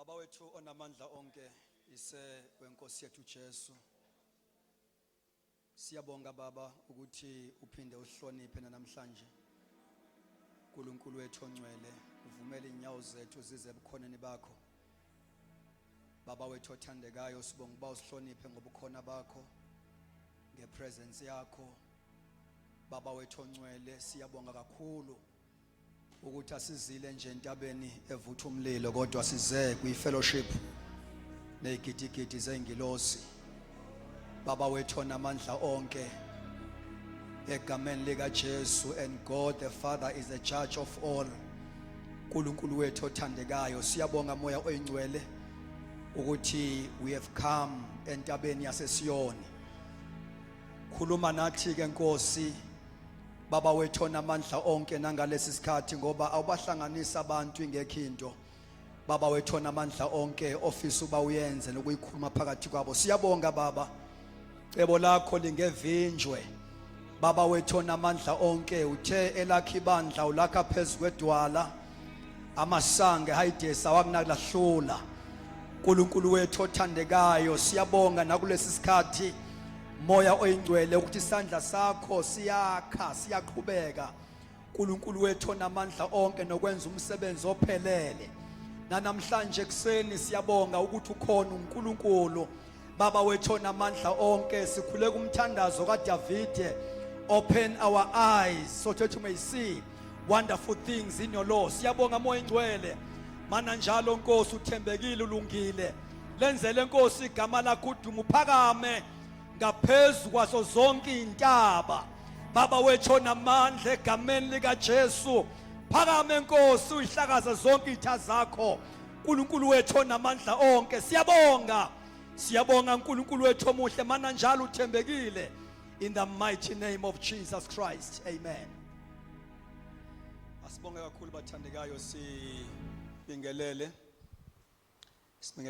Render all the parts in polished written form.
Baba wethu onamandla onke ise wenkosi yethu Jesu. Siyabonga Baba ukuthi uphinde uhloniphe namhlanje. uNkulunkulu wethu ongcwele, uvumele inyawo zethu zize ebukhoneni bakho. Baba wethu othandekayo, sibonga uba usihloniphe ngobukhona bakho, ngepresence yakho. Baba wethu ongcwele, siyabonga kakhulu ukuthi asizile nje entabeni evutha umlilo, kodwa size kwi-fellowship nezigidigidi zengilosi. Baba wethu onamandla onke, egameni lika Jesu, and God the Father is the judge of all. uNkulunkulu wethu othandekayo, siyabonga moya oyingcwele ukuthi we have come entabeni yaseSiyoni. Khuluma nathi ke Nkosi, Baba wethu onamandla onke nangalesi sikhathi, ngoba awubahlanganisa abantu ingekho into. Baba wethu onamandla onke, ofisa uba uyenze nokuyikhuluma phakathi kwabo. Siyabonga Baba, cebo lakho lingevinjwe. Baba wethu onamandla onke, uthe elakha ibandla ulakha phezu kwedwala, amasange hayidesa wakunalahlula. uNkulunkulu wethu othandekayo, siyabonga nakulesi sikhathi moya oyingcwele ukuthi isandla sakho siyakha, siyaqhubeka. uNkulunkulu wethu onamandla onke nokwenza umsebenzi ophelele. Namhlanje kuseni siyabonga ukuthi ukhona uNkulunkulu. Baba wethu onamandla onke, sikhule kumthandazo kaDavide, open our eyes so that we may see wonderful things in your law. Siyabonga moya oyingcwele, mana njalo Nkosi uthembekile, ulungile. Lenzele Nkosi igama lakho udumo, uphakame ngaphezu kwazo zonke intaba. Baba wethu onamandla, egameni lika Jesu, phakame Nkosi, uyihlakaza zonke izitha zakho. uNkulunkulu wethu onamandla onke, siyabonga. Siyabonga uNkulunkulu wethu omuhle, mana njalo uthembekile. In the mighty name of Jesus Christ, amen. Asibonge kakhulu bathandekayo, sibingelele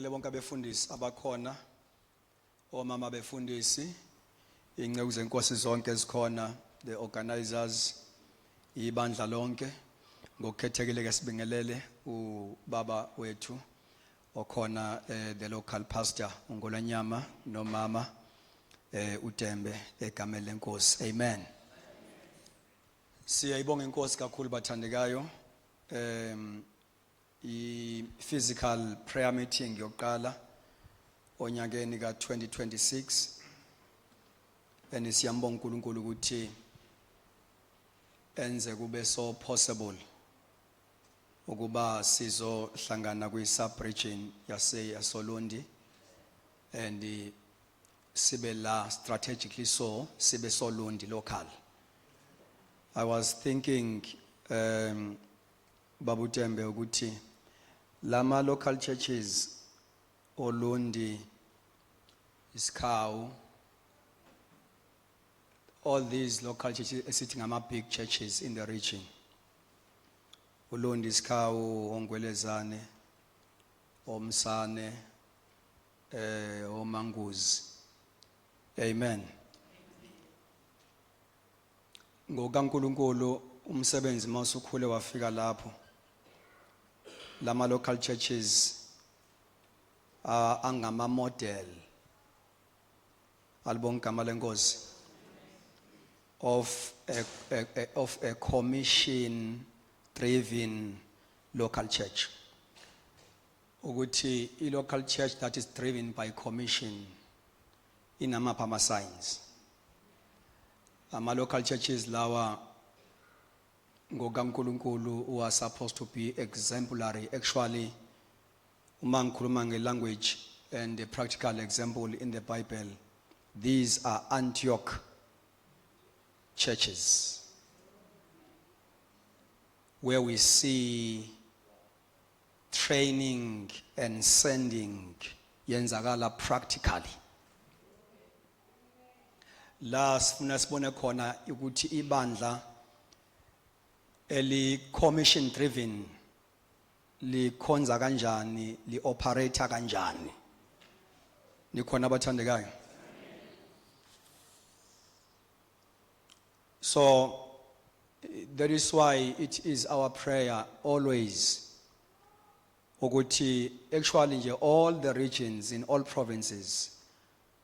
bonke abefundisi abakhona, omama befundisi, ingceku zenkosi zonke ezikhona, the organizers, ibandla lonke. Ngokukhethekile ke sibingelele ubaba wethu okhona, the local pastor uNgolanyama nomama uDembe, egameni lenkosi, amen. Siyayibonga inkosi kakhulu bathandekayo. I-physical prayer meeting yokuqala onyakeni ka-2026, and siyambonga uNkulunkulu ukuthi enze kube so possible ukuba sizohlangana kwi-sub-region yaseSolundi, and sibe la strategically so, sibe Solundi local. I was thinking, Babu Tembe, ukuthi lama local churches, Olundi, Iskau, all these local churches are sitting on big churches in the region. Ulundi, Iskau, Ongwelezane, Omsane, Omanguzi. Amen. NgokaNkulunkulu umsebenzi mawusukhule wafika lapho, lama local churches angama model, alibonga igama lenkosi, of a commission driven local church. Ukuthi a local church that is driven by commission inamapha ama signs. Ama local churches lawa ngokaNkulunkulu were supposed to be exemplary. Actually, uma ngikhuluma nge-language and the practical example in the Bible, these are Antioch churches where we see training and sending yenzakala practically. La sifuna sibone khona ukuthi ibandla eli commission driven likhonza kanjani, li operate kanjani. Nikhona abathandekayo? So that is why it is our prayer always ukuthi actually nje all the regions in all provinces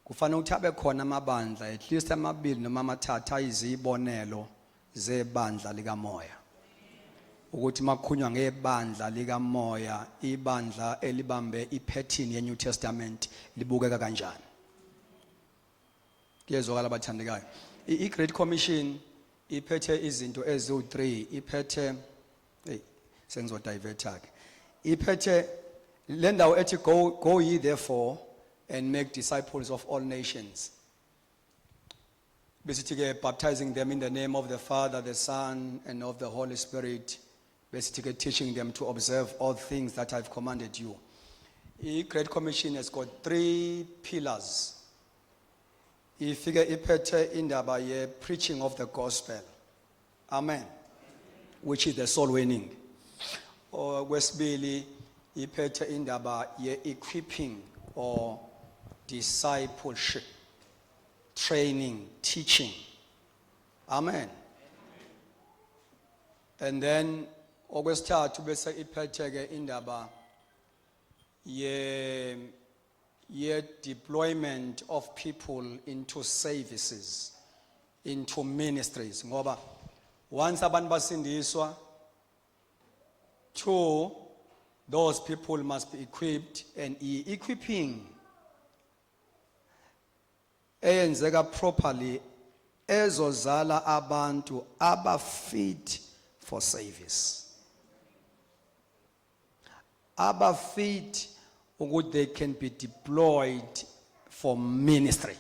kufanele ukuthi abe khona amabandla at least amabili noma amathathu ayizibonelo zebandla likamoya ukuthi makukhunywa ngebandla likamoya ibandla elibambe ipattern yeNew Testament libukeka kanjani kuyezwakala abathandekayo iGreat Commission iphethe izinto eziwu3 iphethe sengizodivert ke iphethe le ndawo ethi go ye therefore and make disciples of all nations basically baptizing them in the name of the Father, the Son, and of the Holy Spirit, basically teaching them to observe all things that I've commanded you. The Great Commission has got 3 pillars. Ifike iphethe indaba ye preaching of the gospel. Amen. Which is the soul winning. Kwesibili iphethe indaba ye equipping or discipleship. Training, teaching. Amen. And then okwesithathu bese iphethe ke indaba ye deployment of people into services, into ministries. Ngoba once abantu basindiswa, 2, those people must be equipped, and equipping eyenzeka properly ezozala abantu abafit for service, abafit ukuthi they can be deployed for ministry.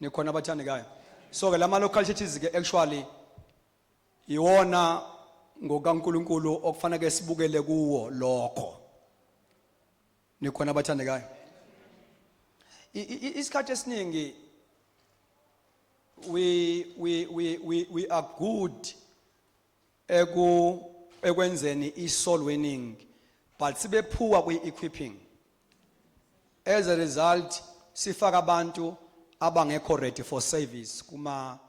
Nikhona abathandekayo. So ke lama local churches ke actually iwona ngokaNkulunkulu okufanele sibukele kuwo lokho. Nikhona abathandekayo. Isikhathi esiningi we are good ekwenzeni i-soul winning, but sibe poor kwi-equipping. As a result, sifaka abantu abangekho ready for service kuma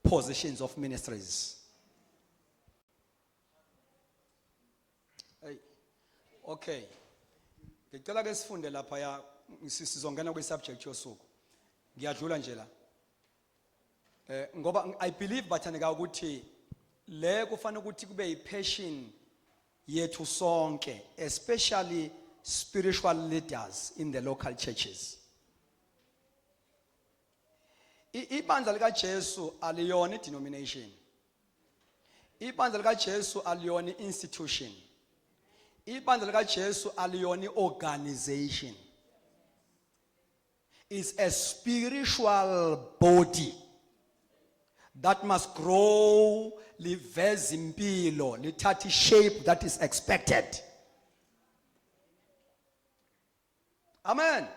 positions of ministries. Okay. Ngicela ke sifunde lapha ya sizongena kwi-subject yosuku. Ngiyadlula nje la. Ngoba I believe bathandeka ukuthi le kufanele ukuthi kube yi-passion yethu sonke, especially spiritual leaders in the local churches. Ibandla lika Jesu aliyona i-denomination. Ibandla lika Jesu aliyona i-institution. Ibandla lika Jesu aliyona i-organization. Is a spiritual body that must grow, liveze impilo, lithathe shape that is expected. Amen.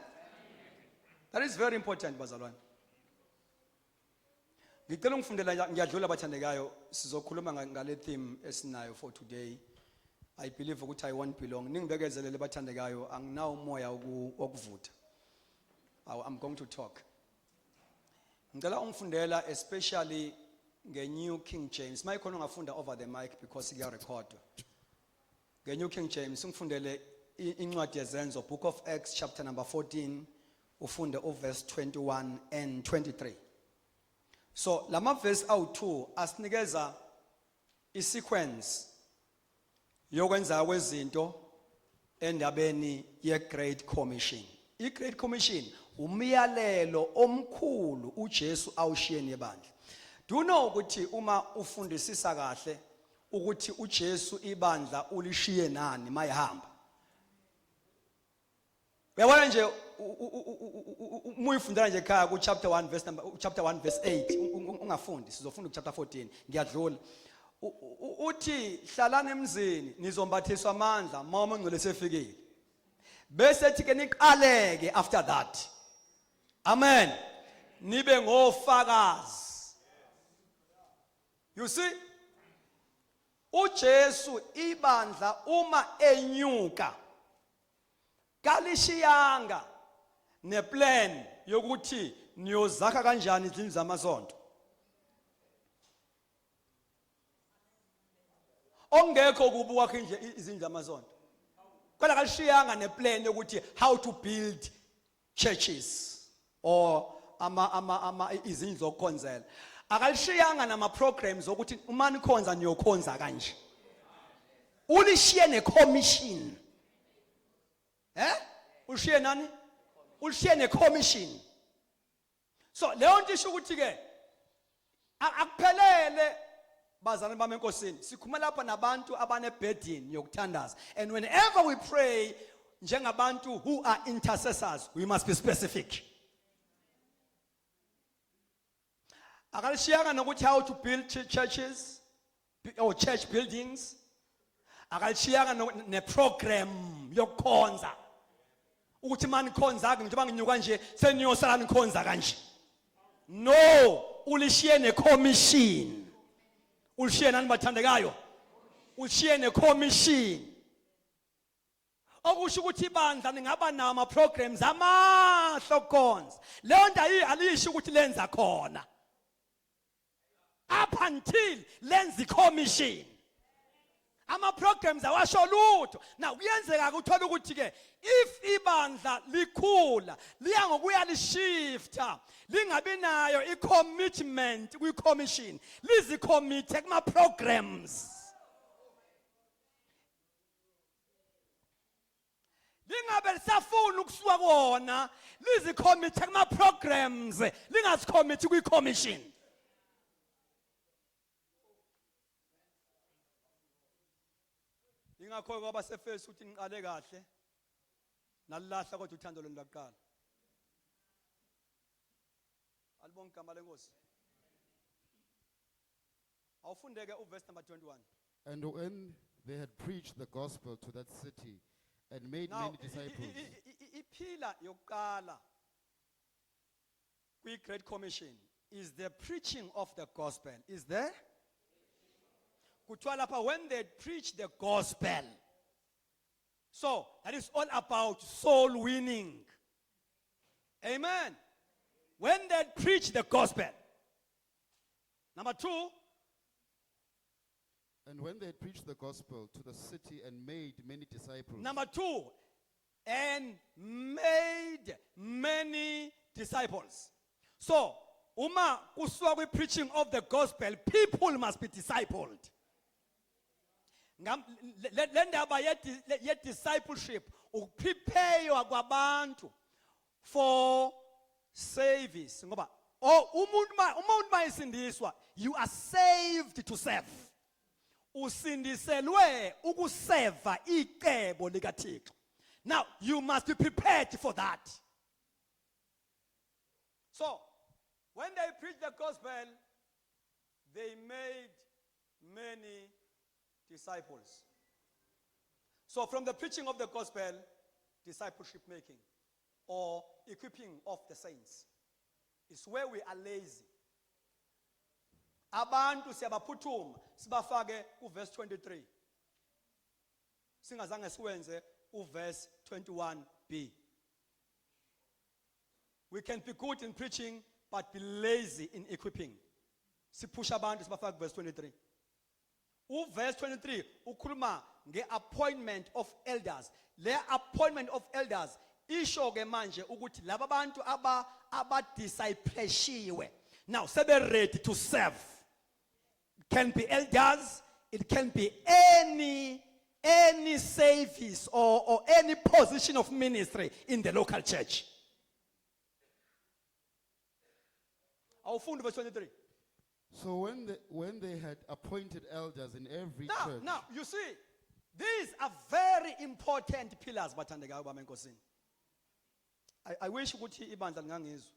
That is very important, bazalwane. Ngicela ngifundela ngiyadlula abathandekayo sizokhuluma ngale theme esinayo for today. I believe ukuthi I won't belong. Ningibekezelele abathandekayo anginawo umoya wokuvutha. I'm going to talk. Ngicela ungifundela especially nge-New King James. Mayikhona ungafunda over the mic because kuya record. Nge-New King James ungifundele incwadi yezenzo, Book of Acts chapter number 14, ufunde verse 21 and 23. So lama verse awu2 asinikeza i-sequence yokwenza kwezinto endabeni ye-Great Commission. I-Great Commission umyalelo omkhulu uJesu awushiye nebandla. Do you know ukuthi uma ufundisisa kahle ukuthi uJesu ibandla ulishiye nani mayihamba? Uyabona nje umuyifundela nje ekhaya ku chapter 1 verse 8 ungafundi sizofunda ku chapter 14 ngiyadlula. Uthi hlalani emzini nizombathiswa amandla mama ngcwele sefikile. Bese ethi ke niqaleke after that. Amen. Nibe ngofakazi. You see? uJesu ibandla uma enyuka kalishiyanga neplan yokuthi niyozakha kanjani izindlu zamasonto. Ongekho kubuka nje izindlu zamasonto. kodwa kalishiyanga neplan yokuthi how to build churches or izindlu zokukhonzela. Akalishiyanga nama programs ukuthi uma nikhonza niyokhonza kanje. Ulishiye ne-commission. Ulishiye nani? Ulishiye ne-commission. So leyo nto isho ukuthi ke akuphelele bazalwane bami enkosini. Sikhuluma lapha nabantu abaneburdden yokuthandaza. And whenever we pray njengabantu who are intercessors, we must be specific. Akalishiyanga nokuthi how to build churches or church buildings. Akalishiyanga ne-program yokukhonza. Ukuthi mani khonza ke njengoba nginyuka nje seniyosala nikhonza kanje. No, ulishiye ne-commission. Ulishiye nani bathandekayo? Ulishiye ne-commission. Okusho ukuthi ibandla ningaba nawo ama-programs amahle okukhonza. Leyo nto alisho ukuthi lenza khona. Up until lenza i-commission. Ama-programs awasho lutho. Now kuyenzeka ukuthola ukuthi ke if ibandla likhula liya ngokuya lishifta lingabi nayo i-commitment kwi-commission lizicommit kuma-programs. Lingabe lisafuna ukusuka kuwona lizicommit kuma-programs lingazicommit kwi-commission. Ingakho kwaba sefesi ukuthi niqale kahle nalilahla kodwa uthando lwenu laqala. Alibonga igama lenkosi. Awufundeke uverse number 21. And when they had preached the gospel to that city and made many disciples. Iphila yokuqala kwi-Great Commission is the preaching of the gospel. Is there? When they preach the gospel. So that is all about soul winning. Amen. When they preach the gospel. Number 2. And when they preached the gospel to the city and made many disciples. Number 2. And made many disciples. So, uma kuswa preaching of the gospel, people must be discipled. Lendaba ye discipleship prepare kwabantu for service ngoba umuntu mayisindiswa you are saved to serve. Usindiselwe ukuseva icebo likaThixo. Now you must be prepared for that. So when they preached the gospel, they made many disciples. So from the preaching of the gospel, discipleship making or equipping of the saints is where we are lazy. Abantu siyabaphuthuma sibafake uverse 23. Singazange siwenze uverse 21b. We can be good in preaching but be lazy in equipping. Sipusha abantu sibafake verse 23. Verse 23 ukhuluma nge-appointment of elders. Le appointment of elders isho ke manje ukuthi laba bantu abadiscipleshiwe now sebe ready to serve. It can be elders, it can be any service or any position of ministry in the local church. Awufundi verse 23. So when they had appointed elders in every church. Now, you see, these are very important pillars, bathandekayo bami enkosini. I wish ukuthi ibandla lingangizwa.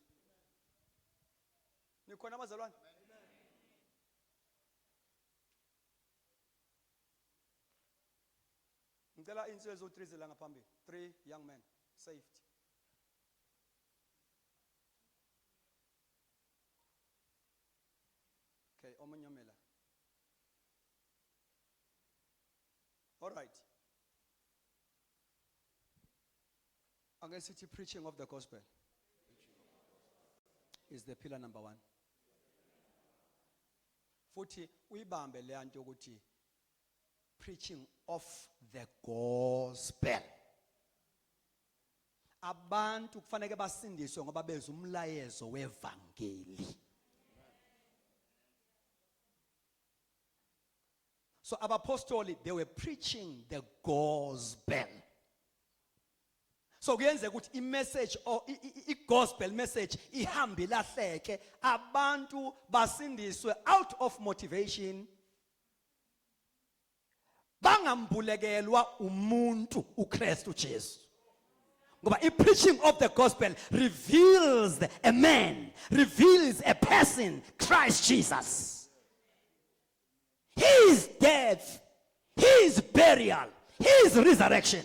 Nikhona abazalwane? Ngicela insizwa ezo-3 zila ngaphambili. 3 young men saved. Okay, omanyamela. All right. I'm going to say preaching of the gospel is the pillar number 1. Futhi uyibambe le nto ukuthi preaching of the gospel. abantu kufanele basindiswe ngoba beza umlayezo wevangeli. So abapostoli, they were preaching the gospel. So kuyenzeka ukuthi i-message or i-gospel message ihambe ilahleke, abantu basindiswe out of motivation, bangambulekelwa umuntu uKristu Jesu. Ngoba i-preaching of the gospel reveals a man, reveals a person, Christ Jesus. His death, his burial, his resurrection.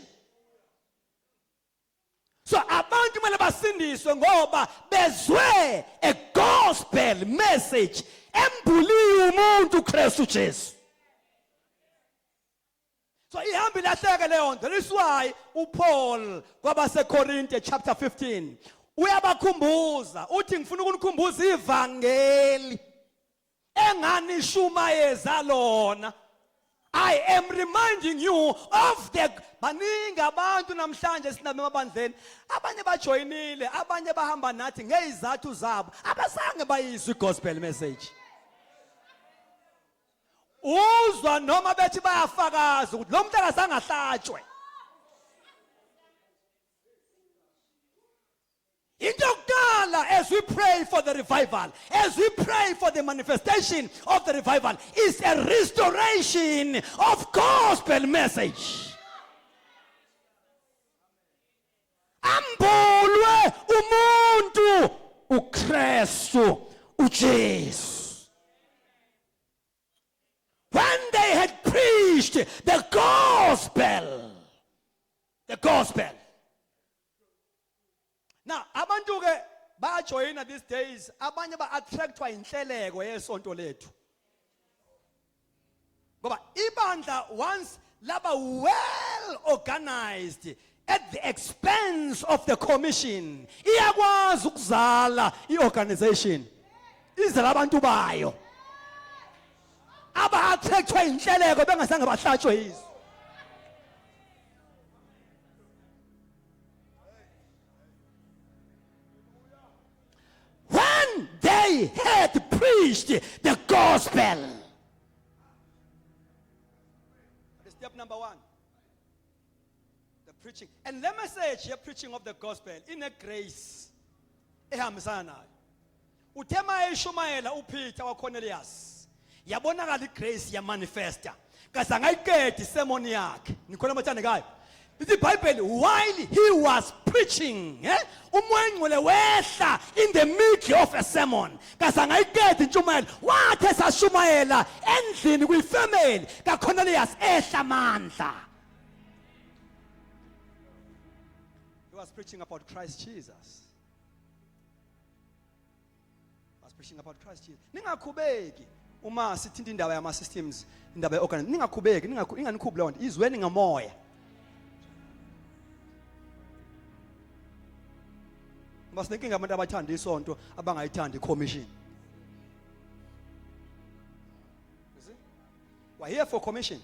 So abantu kumele basindiswe ngoba bezwe a gospel message embuliwe umuntu uKristu Jesu. So ihambi lahleke leyo nto. That is why uPaul kwabaseKorinte chapter 15 uyabakhumbuza uthi ngifuna ukunikhumbuza ivangeli enganishumayeza lona. I am reminding you of the baningi abantu namhlanje sinabo emabandleni abanye bajoyinile abanye bahamba nathi ngezizathu zabo abasange bayizwe gospel message. Uzwa noma bethi bayafakaza ukuthi lo muntu akazange ahlatshwe. Into yokuqala, as we pray for the revival, as we pray for the manifestation of the revival, is a restoration of gospel message. Ambulwe umuntu uKristu uJesu. When they had preached the gospel. Now, abantu ke bajoyina these days, abanye ba-attractwa inhleleko yesonto lethu. Ngoba ibandla once laba well organized at the expense of the commission, iyakwazi ukuzala i-organization. Izala abantu bayo. Aba-attractwa inhleleko bengasange bahlatshwe yizo. When they had preached the gospel. Step number one. The preaching. And let me say here, preaching of the gospel in a grace. Ehambisana nayo. Uthema eshumayela uPeter waCornelius. Yabonakala igrace ya manifesta. Kasi angayiqedi sermon yakhe. Nikhona mathane kayo. The Bible, while he was preaching, umoya ngcwele wehla in the middle of a sermon. Kasi angayiqedi intshumayelo. Wathi esashumayela endlini kuyifamily kaCornelius ehla amandla. He was preaching about Christ Jesus. He was preaching about Christ Jesus. Ningakhubeki uma sithinta indaba yama systems, indaba yeorgan. Ningakhubeki, ninganikhuphi leyo nto. Izweni ngamoya. Basinenkinga abantu abathanda isonto abangayithandi commission. You see? We're here for commission.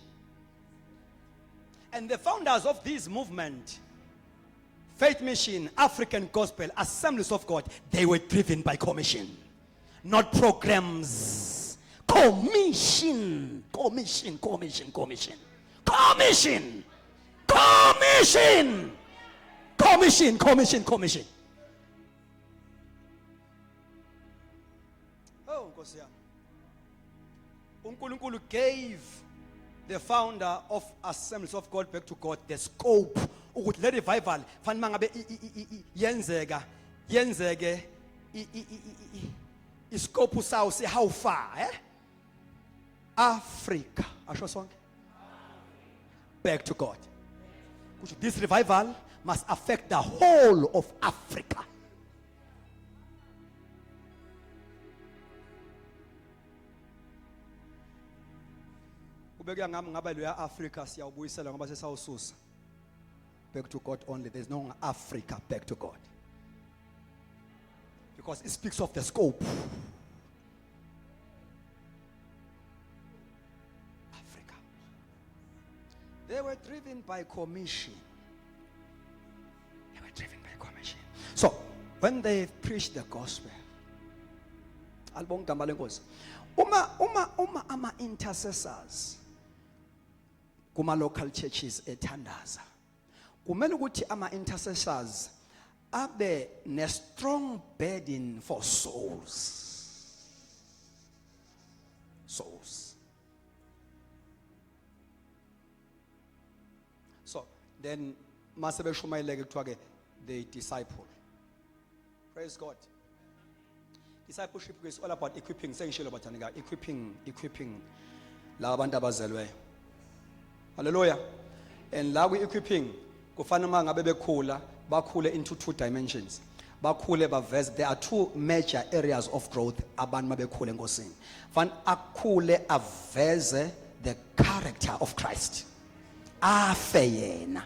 And the founders of this movement, Faith Mission, African Gospel, Assemblies of God, they were driven by commission, not programs. Commission. Oh, Nkosi yami. uNkulunkulu gave the founder of Assemblies of God back to God the scope ukuthi le revival fanele mangabe yenzeke iscope sawo si how far, Africa, asho sonke, back to God. This revival must affect the whole of Africa. Ubeka ngami ngaba lo ya Africa siyawubuyisela ngoba sesawususa. Back to God only. There's no Africa back to God. Because it speaks of the scope. Africa. They were driven by commission. when they preach the gospel, alibonga igama lenkosi, uma ama intercessors kuma local churches ethandaza, kumele ukuthi ama intercessors abe ne strong burden for souls. So then masebe shumayeleke kuthiwa ke they disciple. Praise God. Discipleship is all about equipping. Sengishilo bathanika, equipping la abantu abazelweyo. Hallelujah. And la we equipping kufanele mangabe bekhula bakhule into two dimensions. Bakhule baveze. There are two major areas of growth abantu mabekhule enkosini. Fan akhule aveze the character of Christ. Afe yena.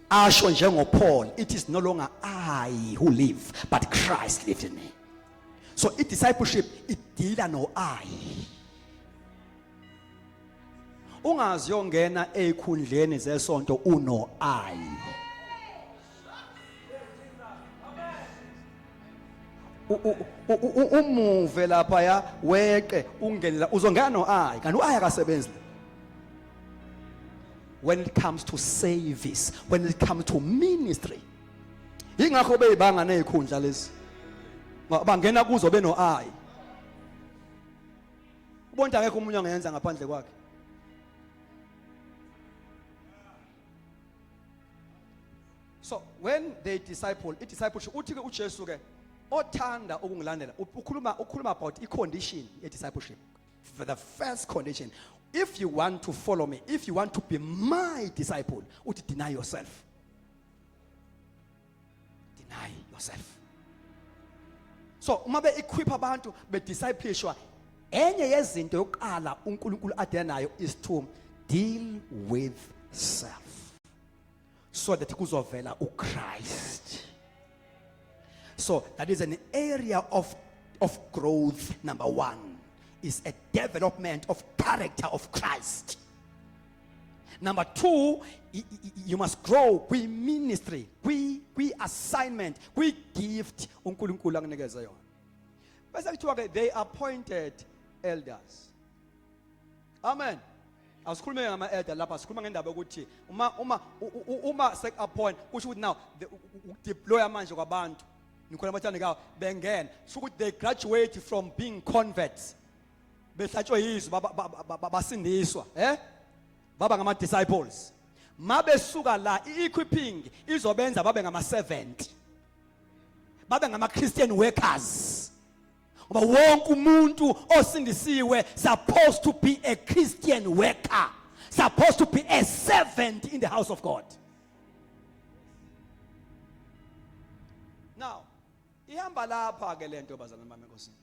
Asho njengoPaul, it is no longer I who live, but Christ lives in me. So it discipleship, it deala no I. Ungazi yongena ekhundleni zesonto uno I. Umuve lapha ya weqe ungenela uzongena no I, kanti uI akasebenzi. When it comes to service, when it comes to ministry, ingakho beyibanga nezikhundla lezi bangena kuzo beno I. Ubonta ngeke umunye angenza ngaphandle kwakhe. So when they disciple, it discipleship uthi ke uJesu ke othanda ukungilandela ukhuluma about i-condition ye-discipleship. For the first condition, if you want to follow me, if you want to be my disciple, uthi deny yourself. Deny yourself. So uma be equip abantu be discipleship, enye yezinto yokuqala uNkulunkulu adenayo is to deal with self, so that kuzovela uChrist. So that is an area of growth. Number one is a development of character of Christ. Number two, you must grow with ministry, with assignment, with gift. uNkulunkulu akunikeza yona. Bese kuthiwa they appointed elders. Amen. Asikhulume ngama elder lapha, sikhuluma ngendaba ukuthi uma sek appoint kusho ukuthi now deploy manje kwabantu. Nikhona abathanda kawo bengena. So ukuthi they graduate from being converts. Behlatshwe yizwi basindiswa, baba ngama disciples. Mabe suka la equipping izobenza babe ngama servant. Babe ngama Christian workers. Ngoba wonke umuntu osindisiwe supposed to be a Christian worker, supposed to be a servant in the house of God. Now, ihamba lapha ke lento bazalwane bami enkosini.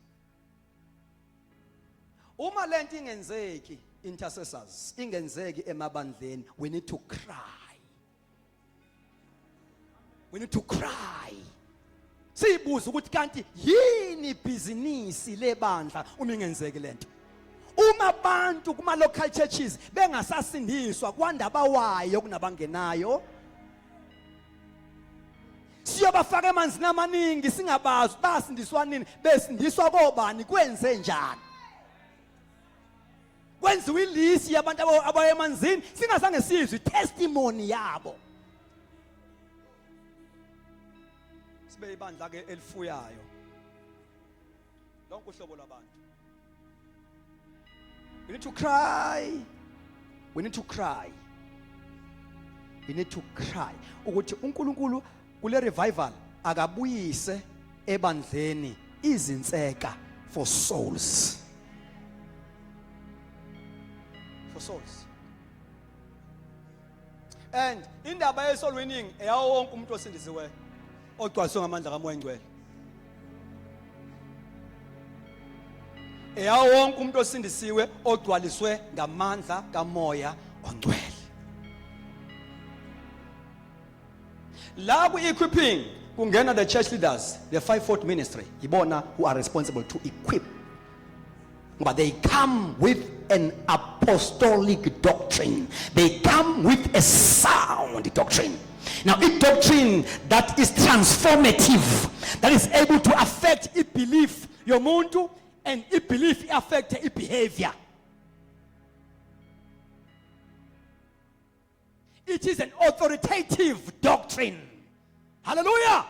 Uma lento ingenzeki, intercessors, ingenzeki emabandleni, we need to cry. We need to cry. Sibuza ukuthi kanti yini business lebandla uma ingenzeki lento. Uma abantu kuma local churches bengasasindiswa kwandaba wayo kunabangenayo, siyobafaka emanzini amaningi singabazi basindiswa nini, besindiswa kobani, kwenze njani. Kwenziwe ilisi yabantu abayemanzini singazange sizwe testimony yabo. Sibe ibandla ke elifuyayo lonke uhlobo labantu. We need to cry. We need to cry. We need to cry ukuthi uNkulunkulu kule revival akabuyise ebandleni izinseka for souls. For souls. And indaba ye soul winning eyawo wonke umuntu osindisiwe ogcwaliswe ngamandla kaMoya Ngcwele. Eyawo wonke umuntu osindisiwe ogcwaliswe ngamandla kaMoya Ongcwele. La ku equipping kungena the church leaders, the fivefold ministry, ibona who are responsible to equip. But they come with an apostolic doctrine. They come with a sound doctrine. Now, a doctrine that is transformative, that is able to affect a belief yomuntu, and a belief affect a behavior. It is an authoritative doctrine. Hallelujah.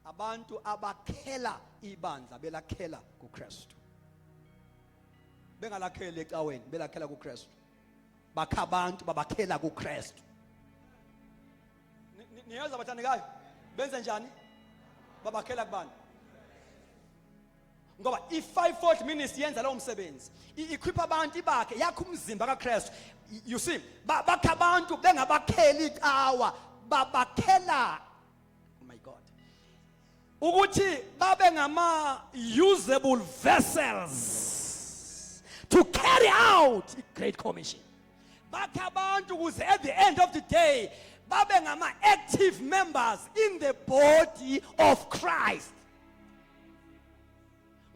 Abantu abakhela ibandla belakhela kuKristu. Bengalakhela ecaweni, belakhela kuKristu. Bakha abantu babakhela kuKristu. Niyazi abathandekayo? Benze njani? Babakhela kubani? Ngoba i-5-fold ministry yenza lowo msebenzi. I-equip abantu ibakhe yakho umzimba kaKristu. You see, bakha abantu bengabakheli icawa, babakhela. Oh my God. Ukuthi babe ngama usable vessels to carry out the Great Commission. Bakha abantu ukuze at the end of the day babe ngama active members in the body of Christ.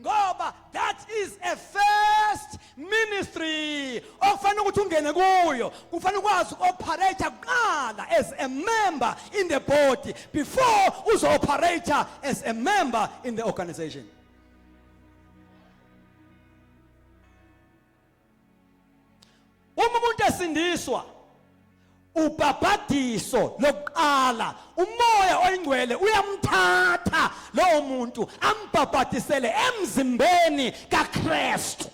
Ngoba that is a first ministry. Okufanele ukuthi ungene kuyo, kufanele ukwazi uku-operate kuqala as a member in the body before uzo-operate as a member in the organization. Uma umuntu esindiswa ubhabhadiso lokuqala, umoya oyingcwele uyamthatha lowo muntu ambhabhadisele emzimbeni kaKristu.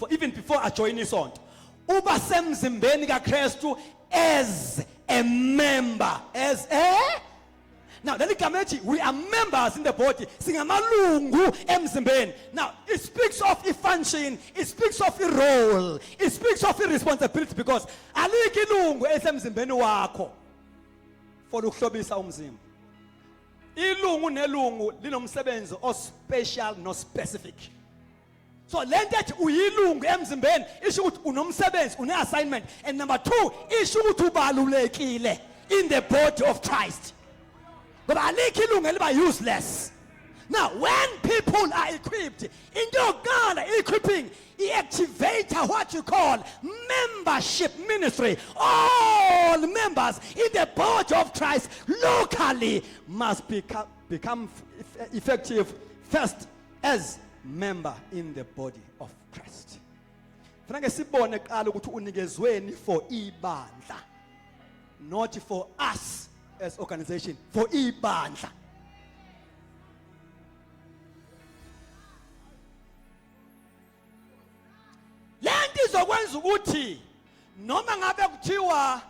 Even before I join isonto, uba semzimbeni kaKristu as a member, now we are members in the body. Singamalungu emzimbeni. Now it speaks of a function, it speaks of a role, it speaks of a responsibility, because alikho ilungu esemzimbeni wakho for ukuhlobisa umzimba. Ilungu nelungu linomsebenzi o special no specific. So lento ethi uyilungu emzimbeni isho ukuthi unomsebenzi, une-assignment, and number 2 isho ukuthi ubalulekile in the body of Christ. But alikho ilungu eliba useless. Now when people are equipped, into God equipping, activate what you call membership ministry. All members in the body of Christ locally must become effective first as member in the body of Christ. Fanele sibone qala ukuthi unikezweni for ibandla, not for us as organization, for ibandla. Lento izokwenza ukuthi noma ngabe kuthiwa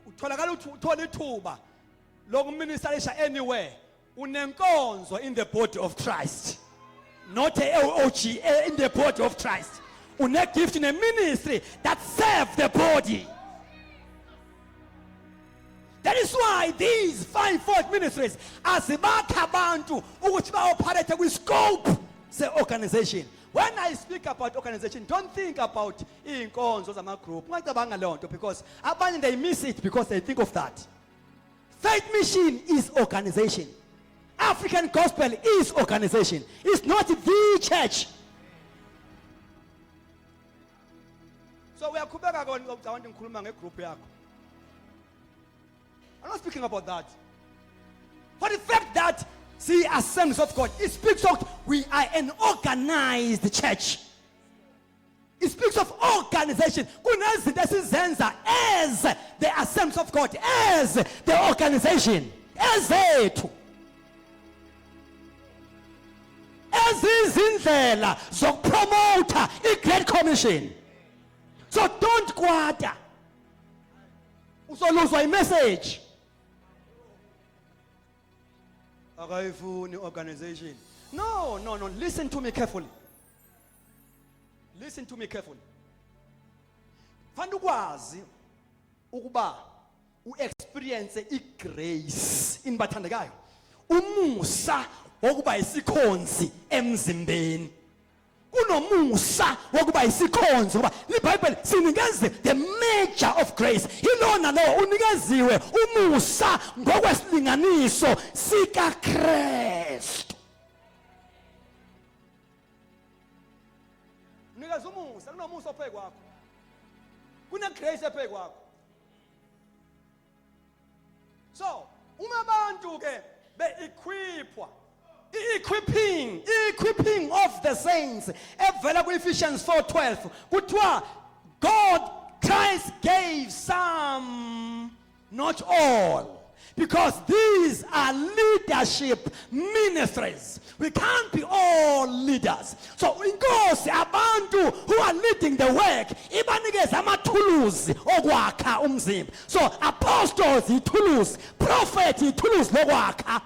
utholakala uthola ithuba lokuministerisha anywhere, unenkonzo in the body of Christ, not a OG in the body of Christ. Une gift in a ministry that serves the body. That is why these 5-fold ministries azibakha abantu ukuthi ba-operate with scope se organization. When I speak about organization, don't think about inkonzo zama-group. Ungacabanga leyo nto, because abanye they miss it because they think of that. Faith Mission is organization. African Gospel is organization. It's not the church. So we are kubeka abantu ngikhuluma ngegroup yakho. I'm not speaking about that. For the fact that, see, Assemblies of God, it speaks of we are an organized church. It speaks of organization. As the Assemblies of God, as the organization, as it. As izindlela zokupromota i-Great Commission. So don't quarter. Uzoluzwa i-message. Akayifuni organization. No. Listen to me carefully. Listen to me carefully. Fanele ukwazi ukuba u-experience i-grace in bathandekayo. Umusa wokuba isikhonzi emzimbeni. Kunomusa wokuba isikhonzi ngoba iBhayibheli sinikeze the measure of grace. Ilona lo unikeziwe umusa ngokwesilinganiso sikaKristu. uveza umusa, kunomusa ophe kwakho. Kune grace ephe kwakho. So, uma abantu ke be-equipwa, equipping of the saints, evela ku-Ephesians 4:12, kuthiwa God, Christ gave some, not all. Because these are leadership ministries. We can't be all leaders. So inkosi abantu who are leading the work, ibanikeza amathuluzi okwakha umzimba. So apostles ithuluzi, prophet ithuluzi lokwakha,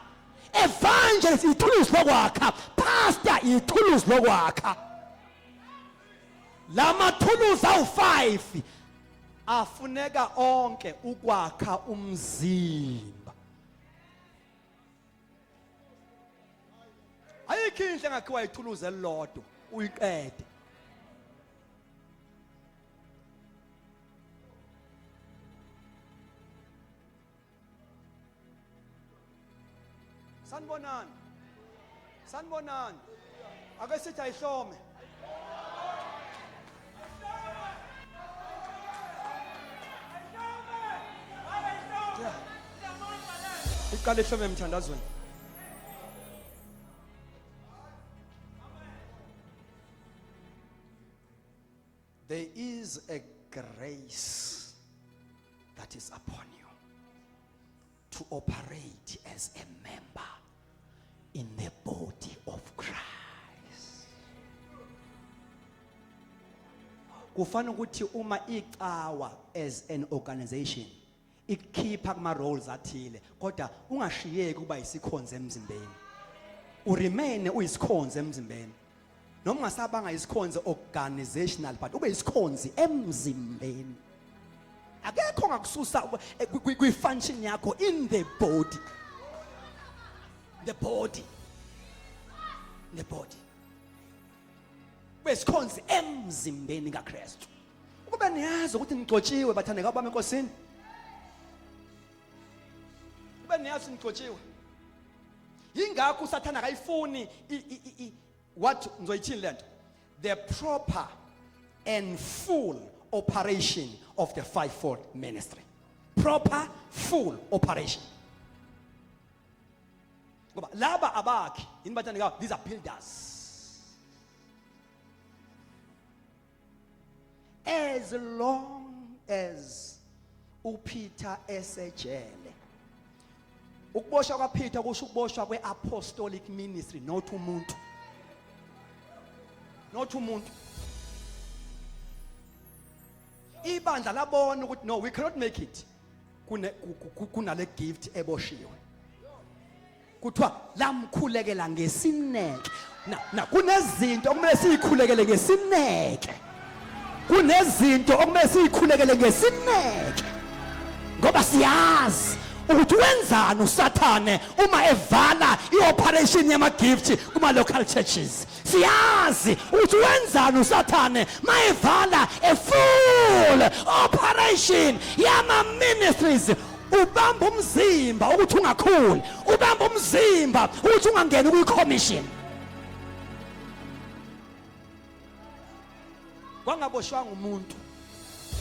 evangelist ithuluzi lokwakha, pastor ithuluzi lokwakha. Lama thuluzi awu-5 afuneka onke ukwakha umzimba. Ayikho inhle ngakhiwa ithuluzi elilodwa uyiqede. Sanibonani. Sanibonani. Ake sithi ayihlome. Iqale ihlome emthandazweni. There is a grace that is upon you to operate as a member in the body of Christ. Kufana ukuthi uma icawa as an organization ikhipha kuma roles athile kodwa ungashiyeki kuba isikhonzo emzimbeni. Uremain uyisikhonzo emzimbeni. Noma ungasabanga isikhonzo organizational but ube isikhonzi emzimbeni. Akekho ngakususa kwi function yakho in the body. The body. The body. Wesikhonzi emzimbeni kaKristu. Ukube niyazi ukuthi nigcotshiwe bathandeka bami enkosini. Ube niyazi nigcotshiwe. Yingakho usathana akayifuni what ngizoyithini lento? The proper and full operation of the fivefold ministry. Proper full operation. Ngoba laba abakhi yini bathandeka, these are builders. As long as uPeter esejele, ukuboshwa kwaPeter kusho ukuboshwa kwe-apostolic ministry, not umuntu. Not umuntu. Ibandla labona ukuthi no, we cannot make it. Kunale gift eboshiwe. Kuthiwa lamkhulekela ngesineke. Na kunezinto okumele sizikhulekele ngesineke. Kunezinto okumele sizikhulekele ngesineke. Ngoba siyazi ukuthi wenzani uSathane uma evala ioperation yama gift kuma local churches. Siyazi ukuthi wenzani uSathane mayevala a full operation yama ministries. Ubamba umzimba ukuthi ungakhuli, ubamba umzimba ukuthi ungangeni kwi-commission. Kwangaboshwanga umuntu,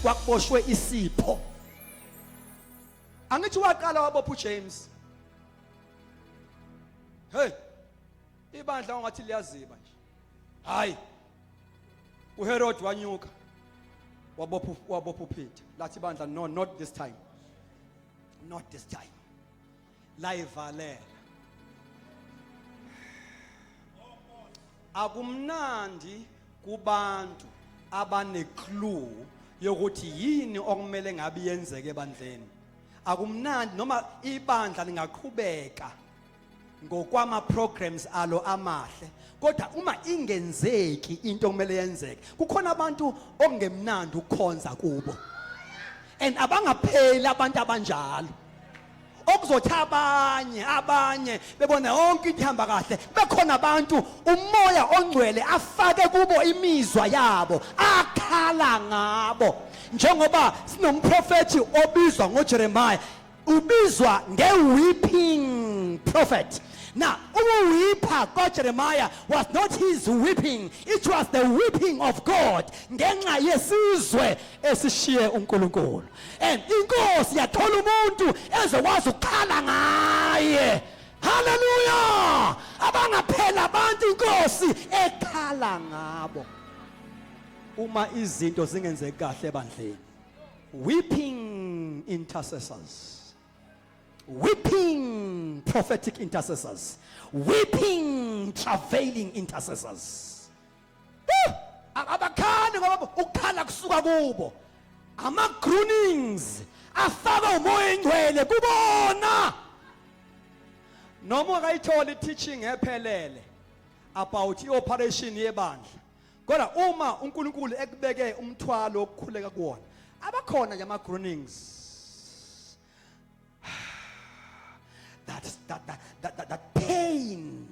kwakuboshwe isipho. Angithi waqala wabopha uJames. Hey, ibandla ngathi liyaziba nje. Hayi. uHerod wanyuka wabopha uPeter. Lathi ibandla no, not this time. Not this time. Layivalela. Akumnandi kubantu abane clue yokuthi yini okumele ngabe yenzeke ebandleni. Akumnandi noma ibandla lingaqhubeka ngokwama programs alo amahle, kodwa uma ingenzeki into okumele yenzeke, kukhona abantu okungemnandi ukukhonza kubo. And abangapheli abantu abanjalo. Okuzothi abanye bebona yonke into ihamba kahle, bekhona abantu umoya ongcwele afake kubo imizwa yabo, akhala ngabo. Njengoba sinomprofeti obizwa ngoJeremiah, ubizwa nge-weeping prophet. Now, ukuwipha kaJeremiah was not his whipping, it was the whipping of God. Ngenxa yesizwe esishiye uNkulunkulu. And inkosi yathola umuntu ezokwazi ukukhala ngaye. Hallelujah! Abangaphela abantu inkosi ekhala ngabo. Uma izinto zingenzeki kahle ebandleni. Weeping intercessors. Weeping prophetic intercessors. Weeping travailing intercessors. Abakhani ngoba ukukhala kusuka kubo. Ama groanings afaka umoya engcwele kubona. Noma akayithola teaching ephelele about ioperation yebandla. Kodwa uma uNkulunkulu ekubeke umthwalo okukhuleka kuwona, abakhona nje ama groanings. That pain.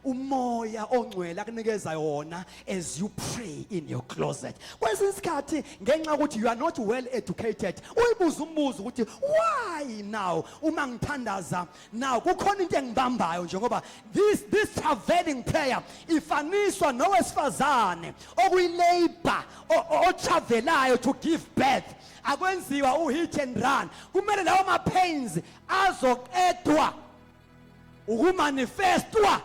Umoya ongcwele akunikeza yona as you pray in your closet. Kwesinye isikhathi ngenxa ukuthi you are not well educated, uyibuza umbuzo ukuthi why now uma ngithandaza now kukhona into engibambayo njengoba this travailing prayer ifaniswa nowesifazane okuyilabor otravelayo to give birth. Akwenziwa hit and run. Kumele lawo ma pains azoqedwa ukumanifestwa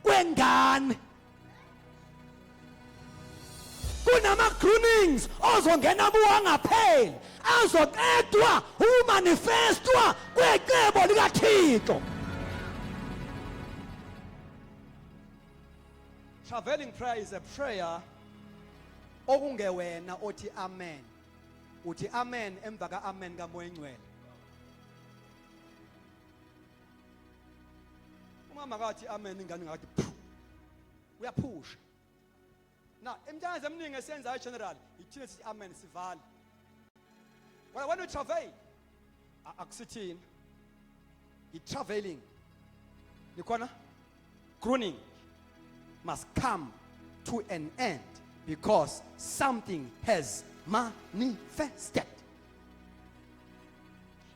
kwengane. Kunama groanings ozongena buwangapheli azoqedwa ukumanifestwa kwecebo likaThixo. Travailing prayer is a prayer okungewena othi amen. Uthi amen emva ka amen kaMoya Engcwele. Uma makathi amen ingane ngathi uyaphusha. Now emntwana eminingi esenza general ithina sithi amen sivale. When we travail akusithini I travailing likhona groaning must come to an end because something has manifested.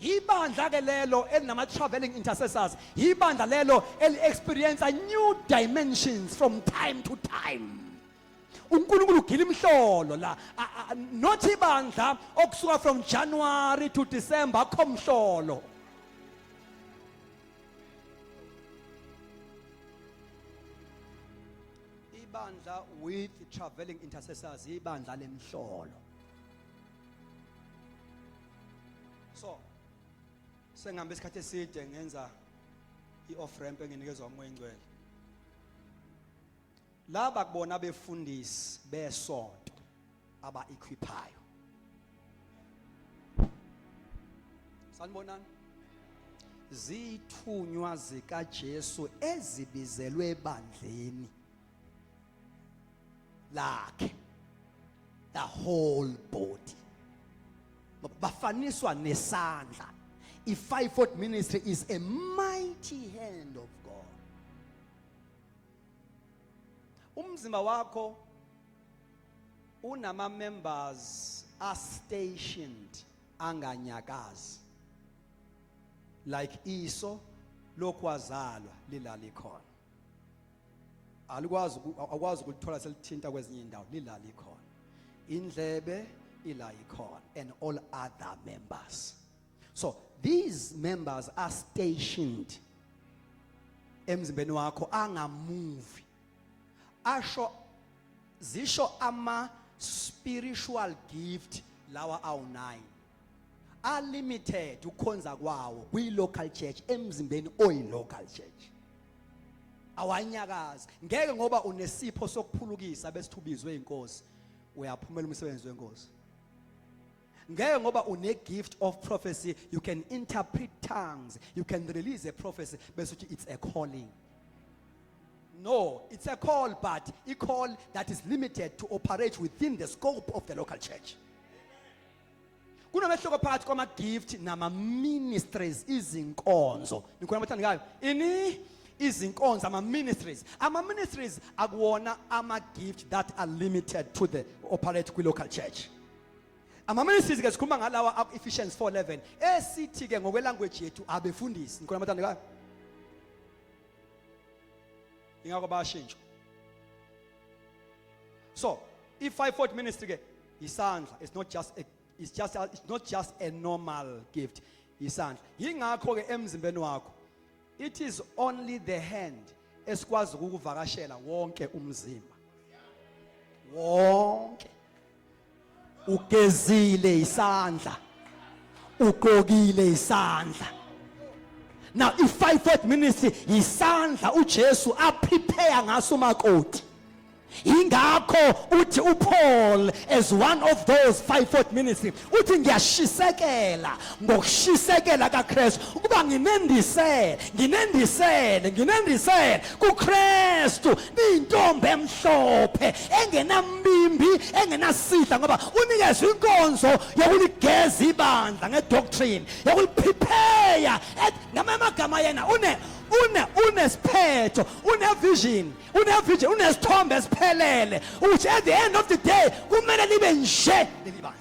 Ibandla ke lelo elinama traveling intercessors, ibandla lelo eli-experience new dimensions from time to time. uNkulunkulu ugila imhlolo la, not ibandla okusuka from January to December akhomhlolo. Ibandla with traveling intercessors, ibandla lemhlolo. So sengihambe isikhathi eside ngenza I-off ramp enginikezwa uMoya Engcwele. Laba kubona abefundisi besonto aba equiphayo. Sanibonani? Zithunywa zika Jesu ezibizelwe ebandleni lakhe, the whole body. Bafaniswa nesandla. I-fivefold ministry is a mighty hand of God. Umzimba wakho unama members are stationed anganyakazi. Like iso lokwazalwa lilali khona. Akwazi ukuthola selithinta kwezinye indawo lilali khona. Indlebe ila ikhona and all other members. So these members are stationed emzimbeni wakho angamuvi. Asho zisho ama spiritual gift lawa awu9 are limited ukhonza kwawo kwi local church emzimbeni oyi local church. Awanyakazi ngeke ngoba unesipho sokuphulukisa bese thubizwe inkosi uyaphumela umsebenzi wenkosi. Ngeke ngoba une gift of prophecy you can interpret tongues, you can release a prophecy bese it's a calling. No, it's a call, but a call that is limited to operate within the scope of the local church. Kunomehluko phakathi kwama gift nama ministries izinkonzo. Nikhona bathandi ngayo. Ini izinkonzo ama ministries. Ama ministries akuwona ama gift that are limited to the operate kwi local church. Ama ministries ke sikhuluma ngalawa Ephesians 4:11 esithi ke ngokwe language yethu abefundisi. Nikhona bathandi ngayo. ingakho bayashintshwa. So if 540 ministry ke isandla, it's not just a normal gift. Isandla yingakho ke emzimbeni wakho, it is only the hand esikwazi ukuvakashela wonke umzimba wonke. Ugezile isandla, ugqokile isandla. Now if 540 ministry isandla uJesu aprepare ngaso umakoti, ingakho uthi uPaul as one of those 540 ministry uthi ngiyashisekela ngokushisekela kaKristu ukuba nginendisele kuKristu intombi emhlophe engenambimbi engenasidla, ngoba unikezwe inkonzo yokuligeza ibandla ngedoctrine yokuliprepare. Ngamagama yena unesiphetho, unevision, unesithombe esiphelele ukuthi at the end of the day kumele libe nje leli bandla.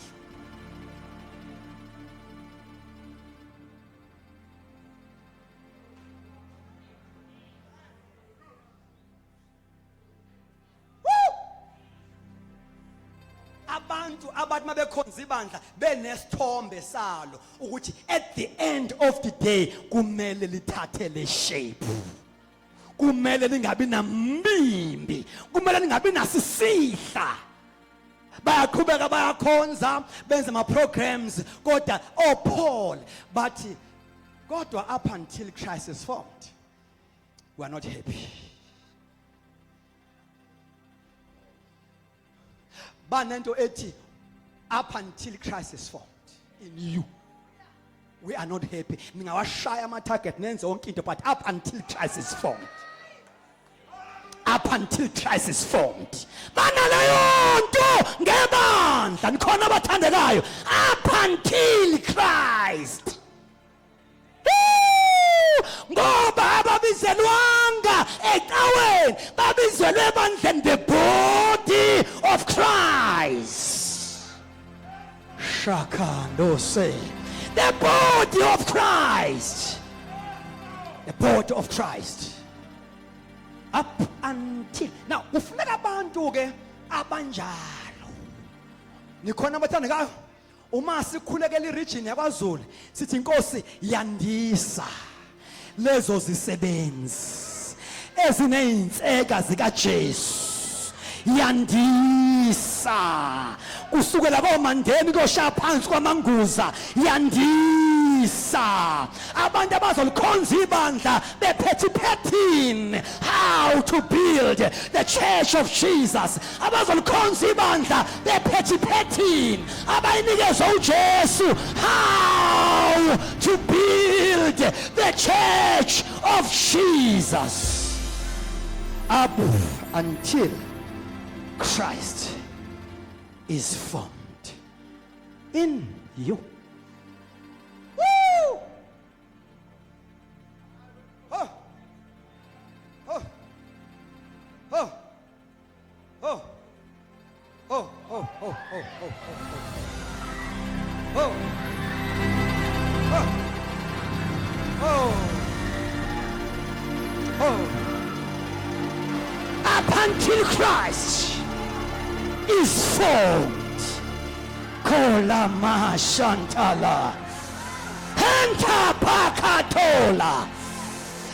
Abantu abathi mabekhonza ibandla benesithombe salo ukuthi at the end of the day kumele lithathe le shape, kumele lingabi nambimbi, kumele lingabi nasisihla. Bayaqhubeka bayakhonza benza ama programs kodwa Paul bathi kodwa up until Christ is formed we are not happy. Banento ethi up until Christ is formed in you we are not happy. Ningawashaya ama target nenze yonke into, but up until Christ is formed, up until Christ is formed. Banaleyo nto ngebandla nikhona abathandekayo up until Christ. Ngoba ababizelwanga ecaweni babizelwe ebandleni, the body of Christ. Shaka no say the body of Christ, the body of Christ. Up until now kufuneka abantu ke abanjalo nikhona abathandekayo. Uma sikhulekela iregion yakwaZulu sithi inkosi yandisa lezo zisebenzi ezineyintseka zikaJesu, yandisa kusukela komandeni koshaya phansi kwamanguza, yandisa abantu abazolikhonza ibandla bephethiphetini how to build the church of Jesus, abazolikhonza ibandla bephethiphetini abayinikezwe uJesu how to build the church of Jesus up until Christ is formed in you. Woo! Oh. Oh. Oh. Oh. Oh. Oh. Oh. Oh. Oh. Oh. Oh. Oh. Up until Christ is formed. Kola mashantala. Henta pakatola.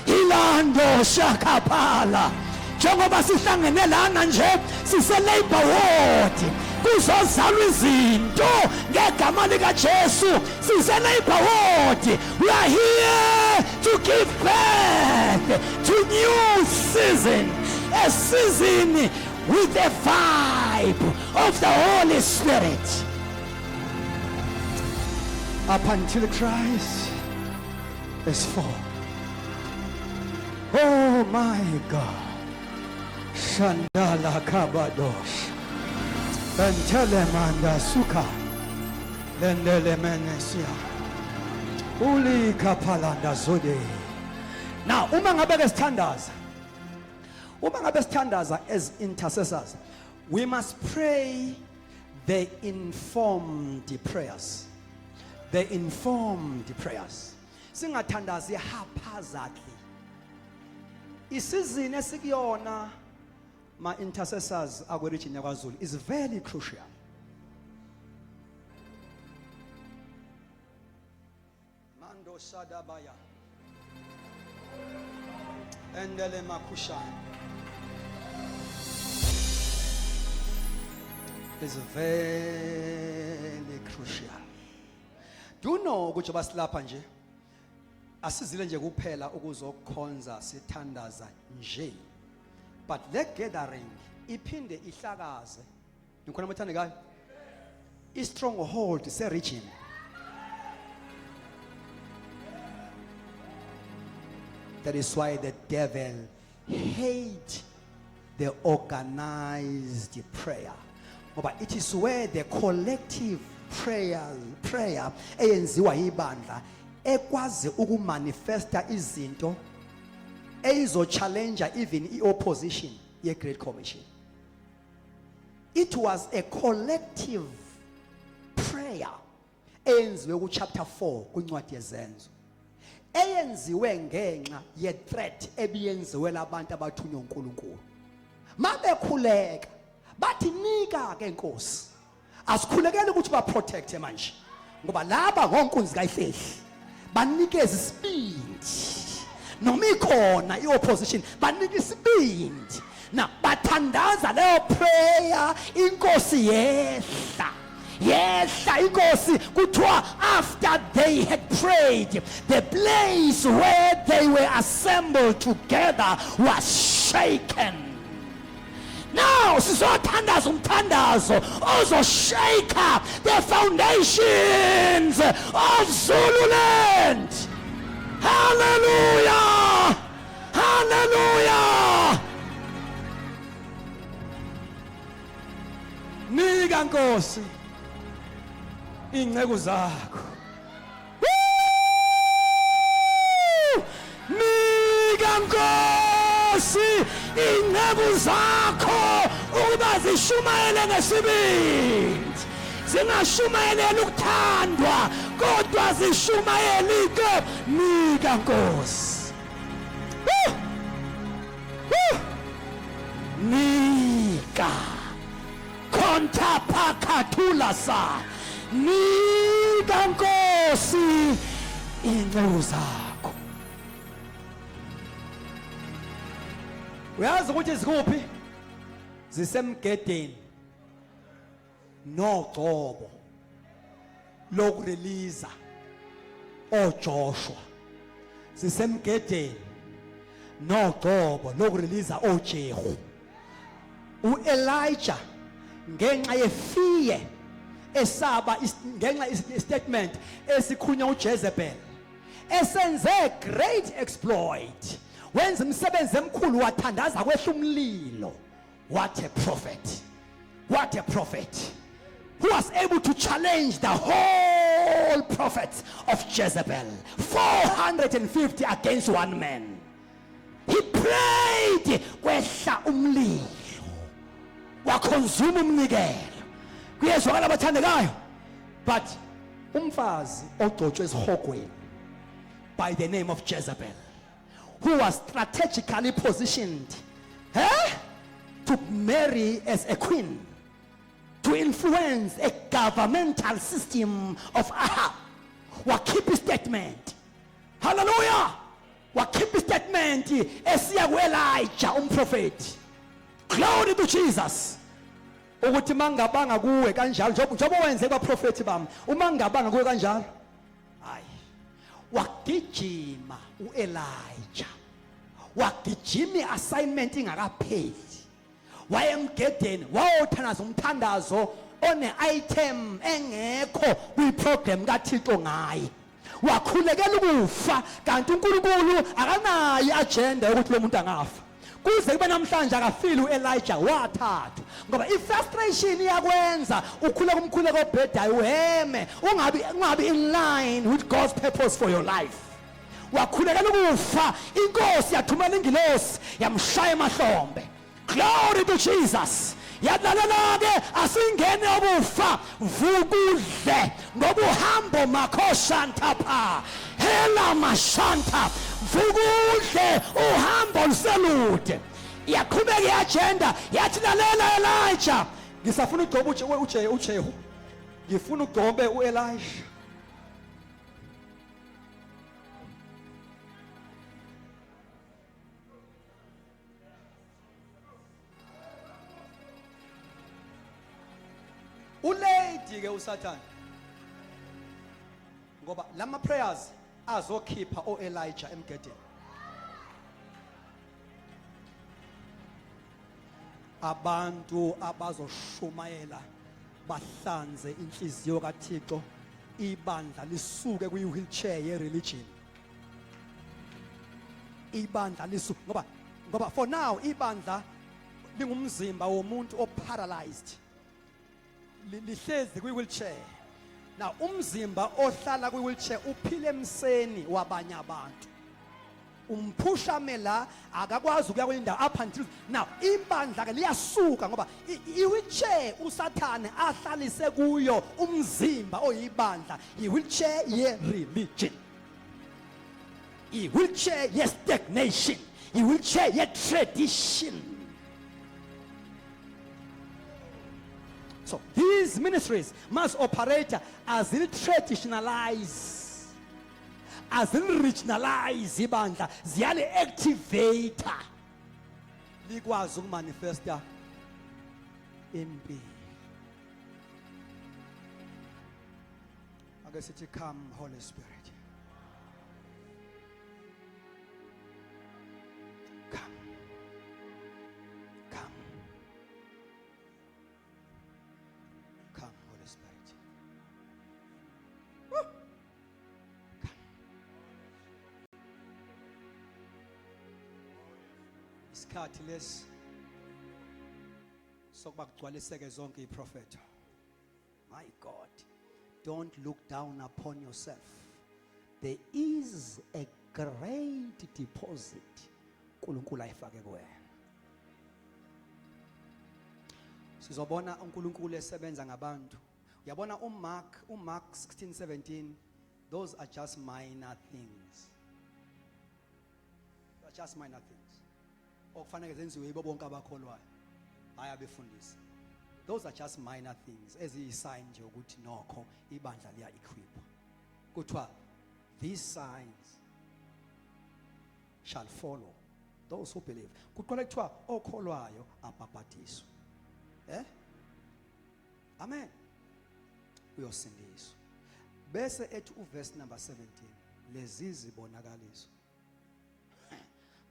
Ilando shakapala. Njengoba sihlangene lana nje sise labor ward kuzozalwa izinto ngegama lika Jesu sise labor ward. We are here to give birth to new season, a season with the vibe of the Holy Spirit. Up until Christ is formed. Oh my God. Shandala kabadosh. Bentele manda suka. Lendele menesia. Uli kapalanda zode. Now, uma ngabe sithandaza as intercessors, we must pray the informed prayers. The informed prayers. Singathandazi haphazardly. isizini esikuyona ma intercessors akweregion yakwaZulu is very crucial. Mando Sadabaya Endele Makusha is very crucial. Do you know ukuthi basilapha nje asizile nje kuphela ukuzokhonza sithandaza nje, but the gathering iphinde ihlakaze nikhona mathandekayo I stronghold se region. That is why the devil hates the organized prayer. But it is where the collective prayer eyenziwa ibandla ekwazi ukumanifesta izinto ezo challenge even opposition ye Great Commission. It was a collective prayer eyenziwe ku chapter 4 kuncwadi yezenzo, eyenziwe ngenxa ye threat ebiyenziwe labantu abathunywa uNkulunkulu. Mabekhuleka bathi nika ke Nkosi asikhulekele ukuthi ba protect manje ngoba laba ngonkunzi kayihlehli banikeza isibindi noma ikhona iopposition banika isibindi na bathandaza leyo prayer inkosi yehla inkosi kuthiwa after they had prayed the place where they were assembled together was shaken. Now sizothandaza umthandazo ozoshake the foundations of Zululand. Hallelujah! Hallelujah! Nika Nkosi ingcebo zakho. Nika Nkosi ingcebo zakho ukuba zishumayele ngesibindi. Zingashumayele ukuthandwa kodwa zishumayele ke nika Nkosi. Nika konta pakatula sa nika Nkosi ingcebo zakho. Uyazi ukuthi zikuphi? Zisemgedeni nogcobo lokurelease oJoshua. Zisemgedeni nogcobo lokurelease oJehu. uElijah ngenxa yefiye esaba ngenxa statement esikhunya uJezebel esenze great exploit wenza umsebenzi emkhulu wathandaza kwehla umlilo. What a prophet, what a prophet who was able to challenge the whole prophets of Jezebel, 450 against one man. He prayed kwehla umlilo wakonzuma umnikelo. Kuyezwakala abathandekayo, but umfazi ogcotshwe esihogweni by the name of Jezebel, who was strategically positioned to marry as a queen, to influence a governmental system of Ahab, wakhipha statement. Hallelujah! Wakhipha statement esiya kuElijah umprofeti. Glory to Jesus. Ukuthi mangabanga kuwe kanjalo njengoba wenze kwaprofeti bami, uma ngabanga kuwe kanjalo, hayi wagijima uElijah, wagijima assignment ingakapheli, wayemgedeni wawuthanaza umthandazo one item engekho kwiprogram kaThixo ngaye, wakhulekela ukufa kanti uNkulunkulu akanayo agenda ukuthi lo muntu angafa. Kuze kube namhlanje akafili uElijah wathathwa ngoba ifrustration iyakwenza ukhuleka umkhuleko obhedayo uheme ungabi in line with God's purpose for your life. Wakhulekela ukufa, inkosi yathumela ingilosi yamshaya emahlombe. Glory to Jesus. Yadlalela ke asingene obufa vukudle ngoba uhambo makhoshanta pha hela mashanta sukuhle uhambo luselude iyaqhubeka iagenda yathi lalela Elijah ngisafuna ugcoba uJehu ngifuna ugcobe uElisha ulady ke uSathane ngoba lama prayers azokhipha oElijah emgedeni abantu abazoshumayela bahlanze inhliziyo kaThixo ibandla lisuke kwi-wheelchair ye-religion ibandla lisuke ngoba for now ibandla lingumzimba womuntu oparalyzed lihlezi kwi-wheelchair now umzimba ohlala kwi-wheelchair uphile emseni wabanye abantu umphusha la akakwazi ukuya kwendawo up until now ibandla ke liyasuka ngoba i-wheelchair uSathane ahlalise kuyo umzimba oyibandla i-wheelchair ye-religion i-wheelchair ye-stagnation i-wheelchair ye-tradition. So these ministries must operate as in traditionalize, as in regionalize ibandla, ziyale activator, likwazi ukumanifesta impilo. Ake sithi come Holy Spirit. Come. Come. Come, Holy Spirit. Woo. Come. Isikhathi lesi sokuba kugcwaliseke zonke iprofetho. My God, don't look down upon yourself. There is a great deposit uNkulunkulu ayifake kuwena. Sizobona uNkulunkulu esebenza ngabantu. Uyabona uMark 16:17, those are just minor things. They are just minor things. Okufanele zenziwe yibo bonke abakholwayo. Hayi abefundisi. Those are just minor things eziyisign nje ukuthi nokho ibandla liya equip. Kuthiwa these signs shall follow those who believe. Kuqala kuthiwa okholwayo abhabhadiswa. Amen. Uyosindiswa. Bese ethi uverse number 17, lezi zibonakaliso.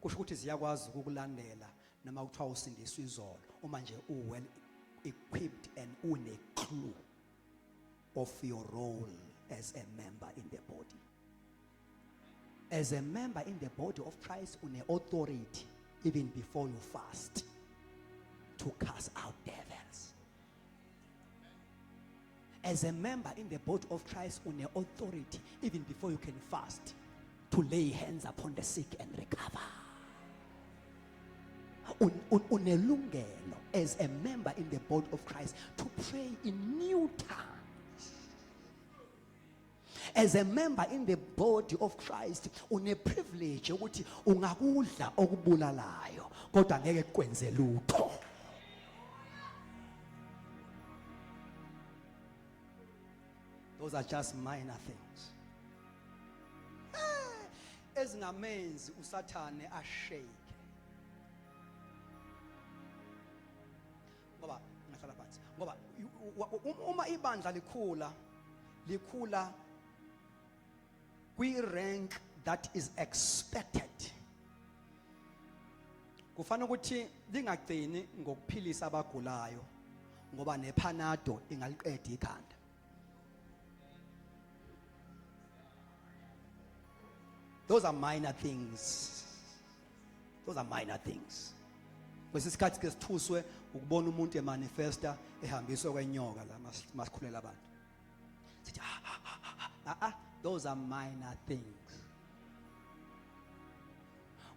Kusho ukuthi ziyakwazi ukukulandela noma kuthiwa usindiswa izolo uma nje well equipped and une clue of your role as a member in the body. As a member in the body of Christ, une authority even before you fast to cast out devils. As a member in the body of Christ, une authority even before you can fast to lay hands upon the sick and recover. Unelungelo as a member in the body of Christ to pray in new tongues. As a member in the body of Christ, une privilege ukuthi ungakudla okubulalayo kodwa ngeke kwenze lutho. Those are just minor things. Ezingamenzi uSathane ashake. Ngoba ngihlala phansi. Ngoba uma ibandla likhula kwi-rank that is expected. Kufanele ukuthi lingagcini ngokuphilisa abagulayo ngoba nePanado ingaliqeda ikhanda. Those are minor things. Those are minor things. Kwesikhathi ke sithuswe ukubona umuntu emanifesta ehambiswe kwenyoka la masikhulela abantu. Sithi those are minor things.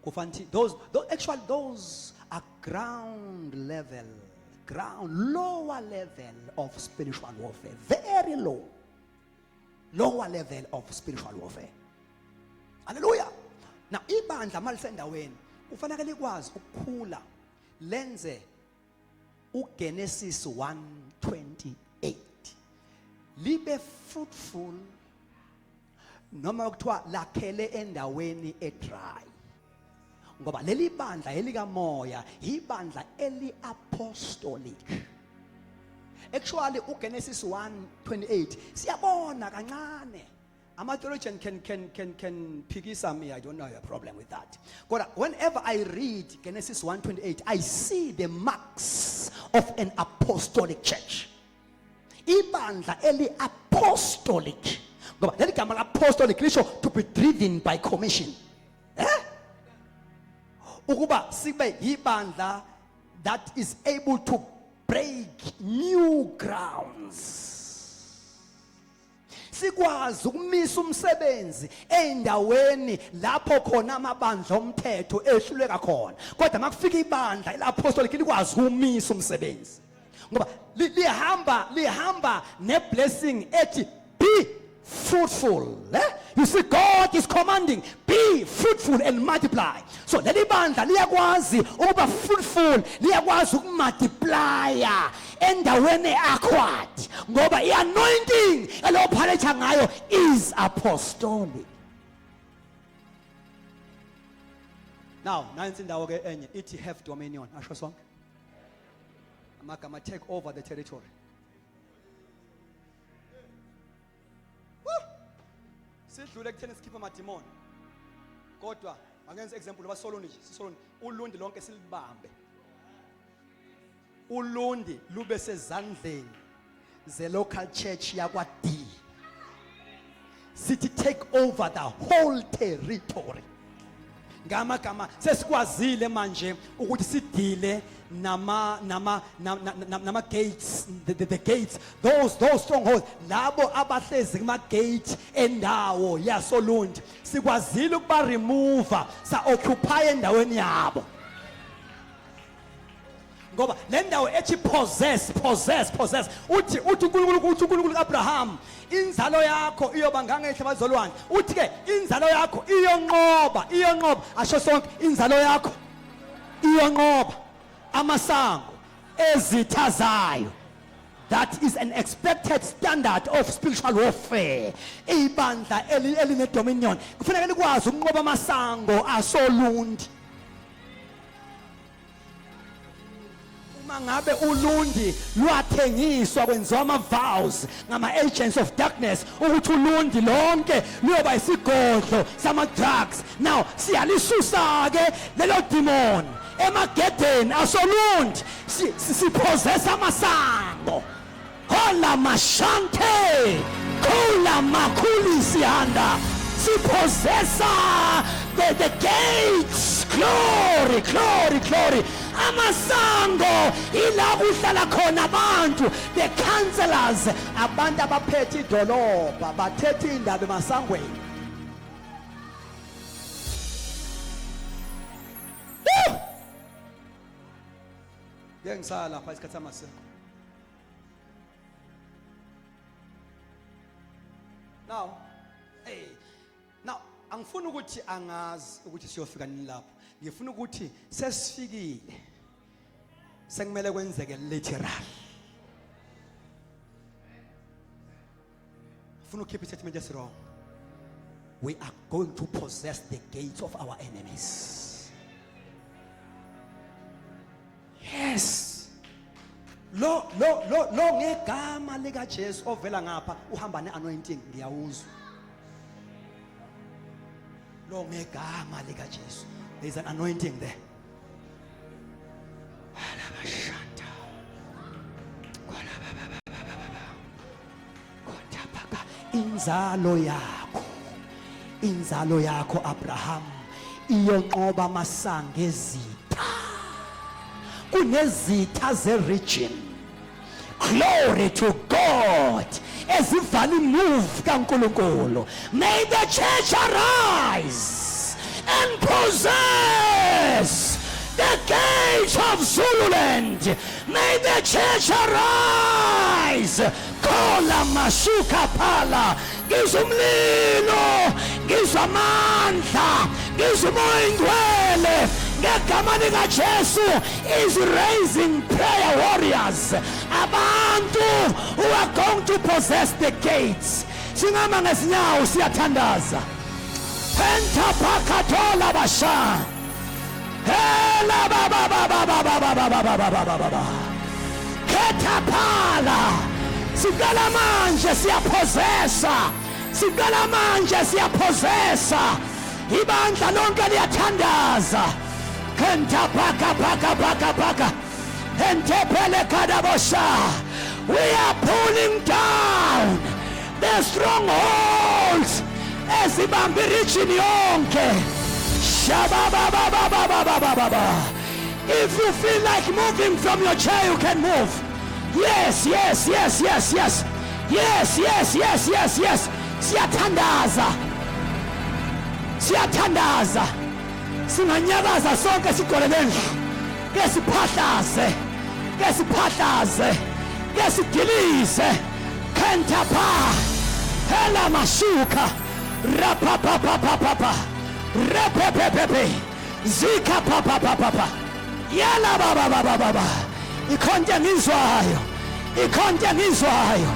Kufanele those are lower level of spiritual warfare, very lower level of spiritual warfare. Hallelujah. Now ibandla malisendaweni kufanele likwazi ukukhula lenze uGenesis 1:28 libe fruitful noma kuthiwa lakhele endaweni edry. Ngoba leli bandla elikamoya ibandla eliapostolic. Actually uGenesis 1:28 siyabona kancane. Ama-theologian can phikisa me. I don't have a problem with that. But whenever I read Genesis 1:28, I see the marks of an apostolic church. Ibandla eli-apostolic. Ngoba leli gama la-apostolic lisho to be driven by commission. Ukuba sibe ibandla that is able to break new grounds. Sikwazi ukumisa umsebenzi endaweni lapho khona amabandla omthetho ehluleka khona. Kodwa makufika ibandla elapostolic likwazi ukumisa umsebenzi. Ngoba lihamba ne blessing ethi be fruitful. You see, God is commanding, be fruitful and multiply. So leli bandla liyakwazi ukuba fruitful, liyakwazi ukumultiply endaweni acquired. Ngoba i-anointing elophaletha ngayo is apostolic. Now, nansi indawo ke enye ithi have dominion. Asho sonke. Amagama take over the territory. Sidlule kutheni sikhipha amadimoni. Kodwa angenza example basoloni nje, sisoloni ulundi lonke silibambe. Ulundi lube sezandleni ze local church yakwa D. Sithi take over the whole territory. Ngama sesikwazile manje ukuthi sidile nama gates, the gates, those strongholds labo abahlezi kuma gate endawo yaSolundi sikwazile ukuba remove sa occupy endaweni yabo. Ngoba le ndawo ethi possess uthi uNkulunkulu kaAbraham inzalo yakho iyoba ngangehla bazolwane uthi ke inzalo yakho iyonqoba asho sonke inzalo yakho iyonqoba amasango ezithazayo. That is an expected standard of spiritual warfare. Ibandla eline dominion kufanele likwazi ukunqoba amasango aSolundi. Mangabe ulundi lwathengiswa kwenziwa ama vows ngama agents of darkness ukuthi ulundi lonke luyoba isigodlo sama drugs. Now siyalisusa ke lelo demon emagedeni aSolundi sipossess amasango. Hola mashante kola makulisi anda sipossessa the gates. Glory. Amasango ila kuhlala khona abantu, the counselors, abantu abaphethe idolobha bathethe indaba emasangweni. Ngisala lapha isikhathi samaseko. Now angifuni ukuthi angazi ukuthi siyofika nini lapho. Ngifuna ukuthi sesifikile sekumele kwenzeke literal. Ngifuna ukukhipha istatement esirong. We are going to possess the gates of our enemies. Yes. Lo ngegama lika Jesu ovela ngapha uhamba neanointing ngiyawuzwa. Lo ngegama lika Jesu. There's an anointing there. Inzalo yakho Abraham iyonqoba amasango ezitha. Kunezitha ze-region. Glory to God. Ezivali move kaNkulunkulu. May the church arise and possess the gates of Zululand. May the church arise. Kola masuka pala. Ngizumlilo, ngizamandla, ngizwa umoya oyingcwele ngegama likaJesu is raising prayer warriors, abantu who are going to possess the gates. Singama ngezinyawo siyathandaza. Penta pakatola basha. Hela baba baba baba baba baba baba. Ketapala. Sigala manje siyapossessa. Sigala manje siyapossessa. Ibandla lonke liyathandaza. Kenta paka paka paka paka. Entepele kadabosha. We are pulling down the strongholds ezibambe region yonke. Shababababababababa. If you feel like moving from your chair, you can move. Yes, yes, yes, yes, yes. Yes, yes, yes, yes, yes. Siyathandaza. Siyathandaza. Singanyakaza sonke sigole lendlu. Ke siphatlaze. Ke siphatlaze. Ke sigilize. Kentapa. Hela mashuka. Rapapapapapa. Repepepepe. Zika papapapapa. Yala bababababa. Ikhonja ngizwayo. Ikhonja ngizwayo.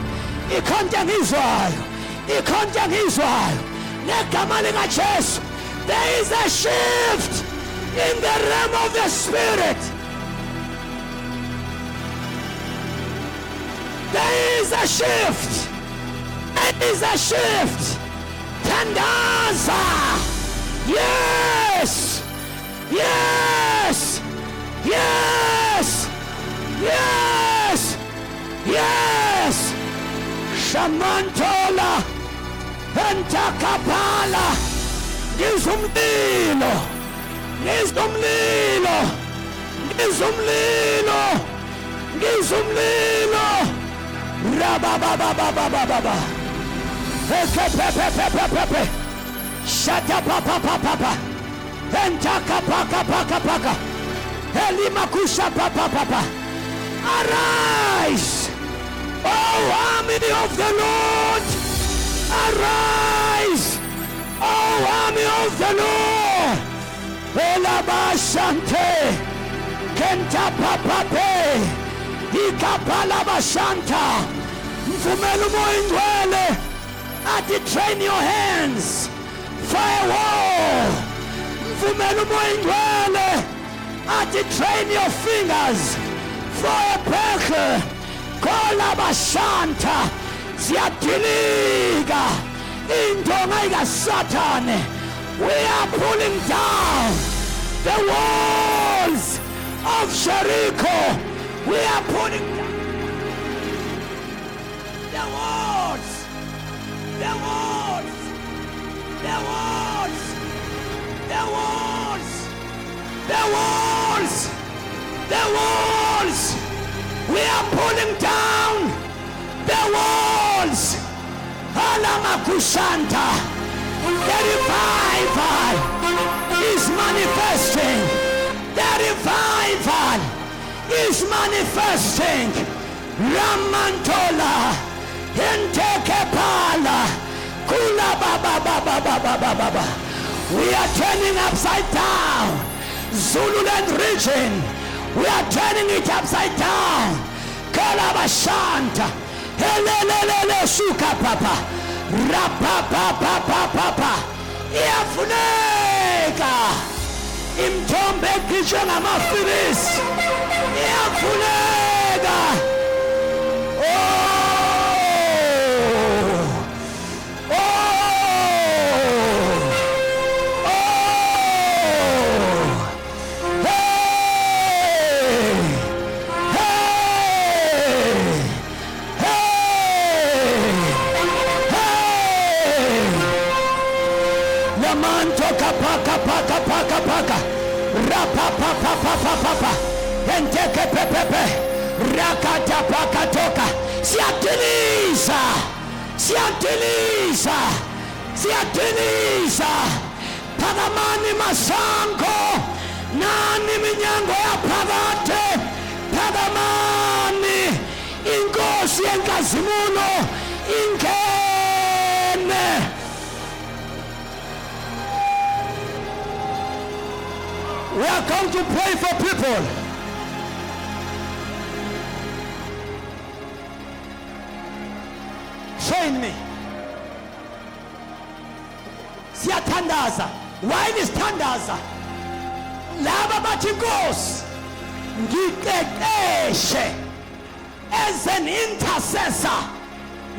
Ikhonja ngizwayo. Ikhonja ngizwayo. Negama likaJesu. There is a shift in the realm of the spirit. There is a shift. There is a shift. Tandaza. Yes. Yes. Yes. Yes. Yes. Shamantola. Pentakapala. Ngizumlilo. Ngizumlilo. Ngizumlilo. Ngizumlilo. Rababababababa. Pepepepepepepe. Shatapapapapa. Pentakapakapakapaka. Elimakusha papapapa. Arise, oh army of the Lord. Arise, oh army of the Lord. Elabashante. Kentapapape. Ikapalabashanta. Mfumelu moingwele. Ati train your hands for a war. Mfumelu moingwele. Ati train your fingers for a battle. Kolabashanta. Ziyadiliga. Indonga ika Satan. We are pulling down the walls of Jericho. We are pulling down the walls. The walls. The walls. The walls. The walls. The walls. We are pulling down the walls. Alamakushanta. The revival is manifesting. The revival is manifesting. Ramantola. Entekepala. Kula baba baba baba baba. We are turning upside down Zululand region. We are turning it upside down. Kalabashanta. Helelelele suka papa. Rapapapapapa. Iyafuneka. Imthombe egijwe ngamafilisi. Iyafuneka. Paka rapa papa papa papa enteke pepepe rakata paka toka siatiliza siatiliza siatiliza pagamani masango nani minyango ya pagate pagamani inkosi yenkazimulo ingene going to pray for people. Train me. Siyathandaza. Why nisithandaza? Laba bathi Nkosi ngiqeqeshe as an intercessor.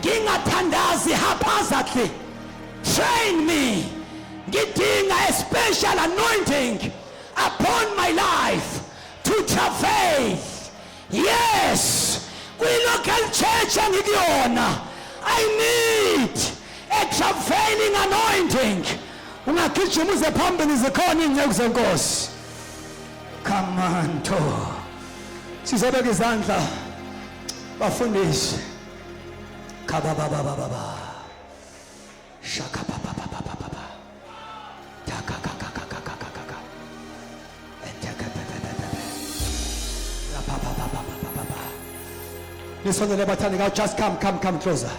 Ngingathandazi haphazardly. Train me. Ngidinga a special anointing upon my life to travail. Yes, kwi-local church engikuyona, I need a travailing anointing. Ungagijima uze phambili zikhona iy'nceku zenkosi. Come on, to. Sizobeka izandla bafundisi. Kabababababa. Shaka baba baba baba baba. Taka kaka kaka kaka kaka. Entaka baba baba baba. La baba baba baba baba. This one the batani go just come closer.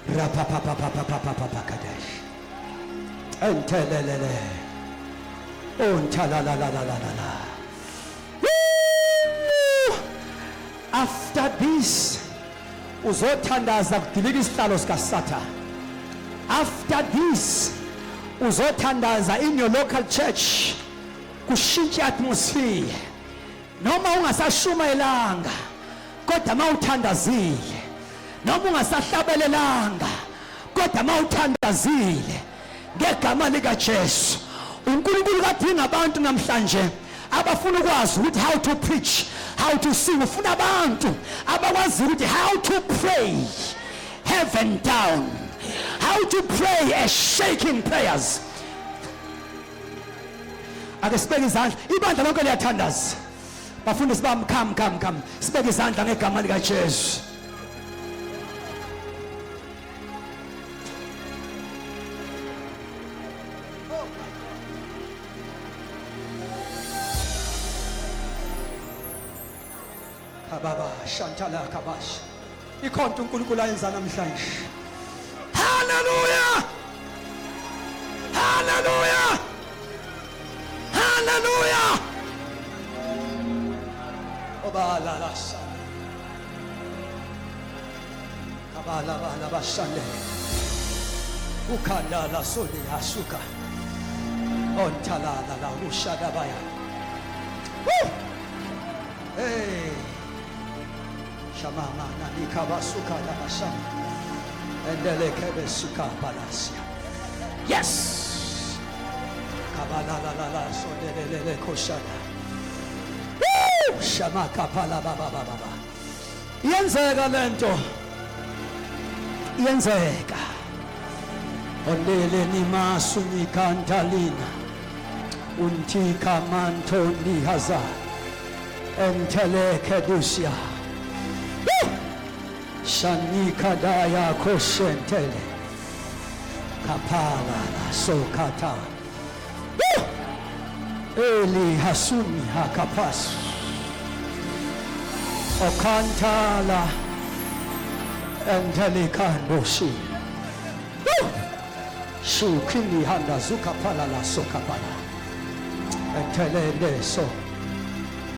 Ra baba baba baba baba kadesh. Entelelele. Ontala la la la la la la. After this, uzothandaza kudilika isihlalo sikaSatha. After this, uzothandaza in your local church, kushintsha atmosphere. Noma ungasashumayelanga, kodwa mawuthandazile. Noma ungasahlabelelanga, kodwa mawuthandazile. Ngegama lika Jesu, uNkulunkulu kadinga abantu namhlanje abafuna ukwazi ukuthi how to preach, how to sing. Ufuna abantu abakwazi ukuthi how to pray heaven down, how to pray a shaking prayers. Ake sibeke izandla, ibandla lonke liyathandaza. Bafundisi bami, come. Sibeke izandla ngegama lika Jesu. Baba shantala kabash. Ikhona uNkulunkulu ayenza namhlanje. Hallelujah. Hallelujah. Hallelujah. Obala la sa. Kabala bala bashande. Ukanda la soli asuka. Ontala la ushada baya. Woo! Hey. Shamama nani kabasuka la basha. Endele kebe suka palasia. Yes. Kabala la so de koshana. Woo! Shama kapala baba. Yenzeka lento. Yenzeka. Ondele ni masu ni kantalina. Unti kamanto ni haza. Entele kedusia. Shani kadaya koshentele. Kapala la sokata. Eli hasumi hakapas. Okantala. Entele kandoshi. Shukini handa zukapala la sokapala. Entele so.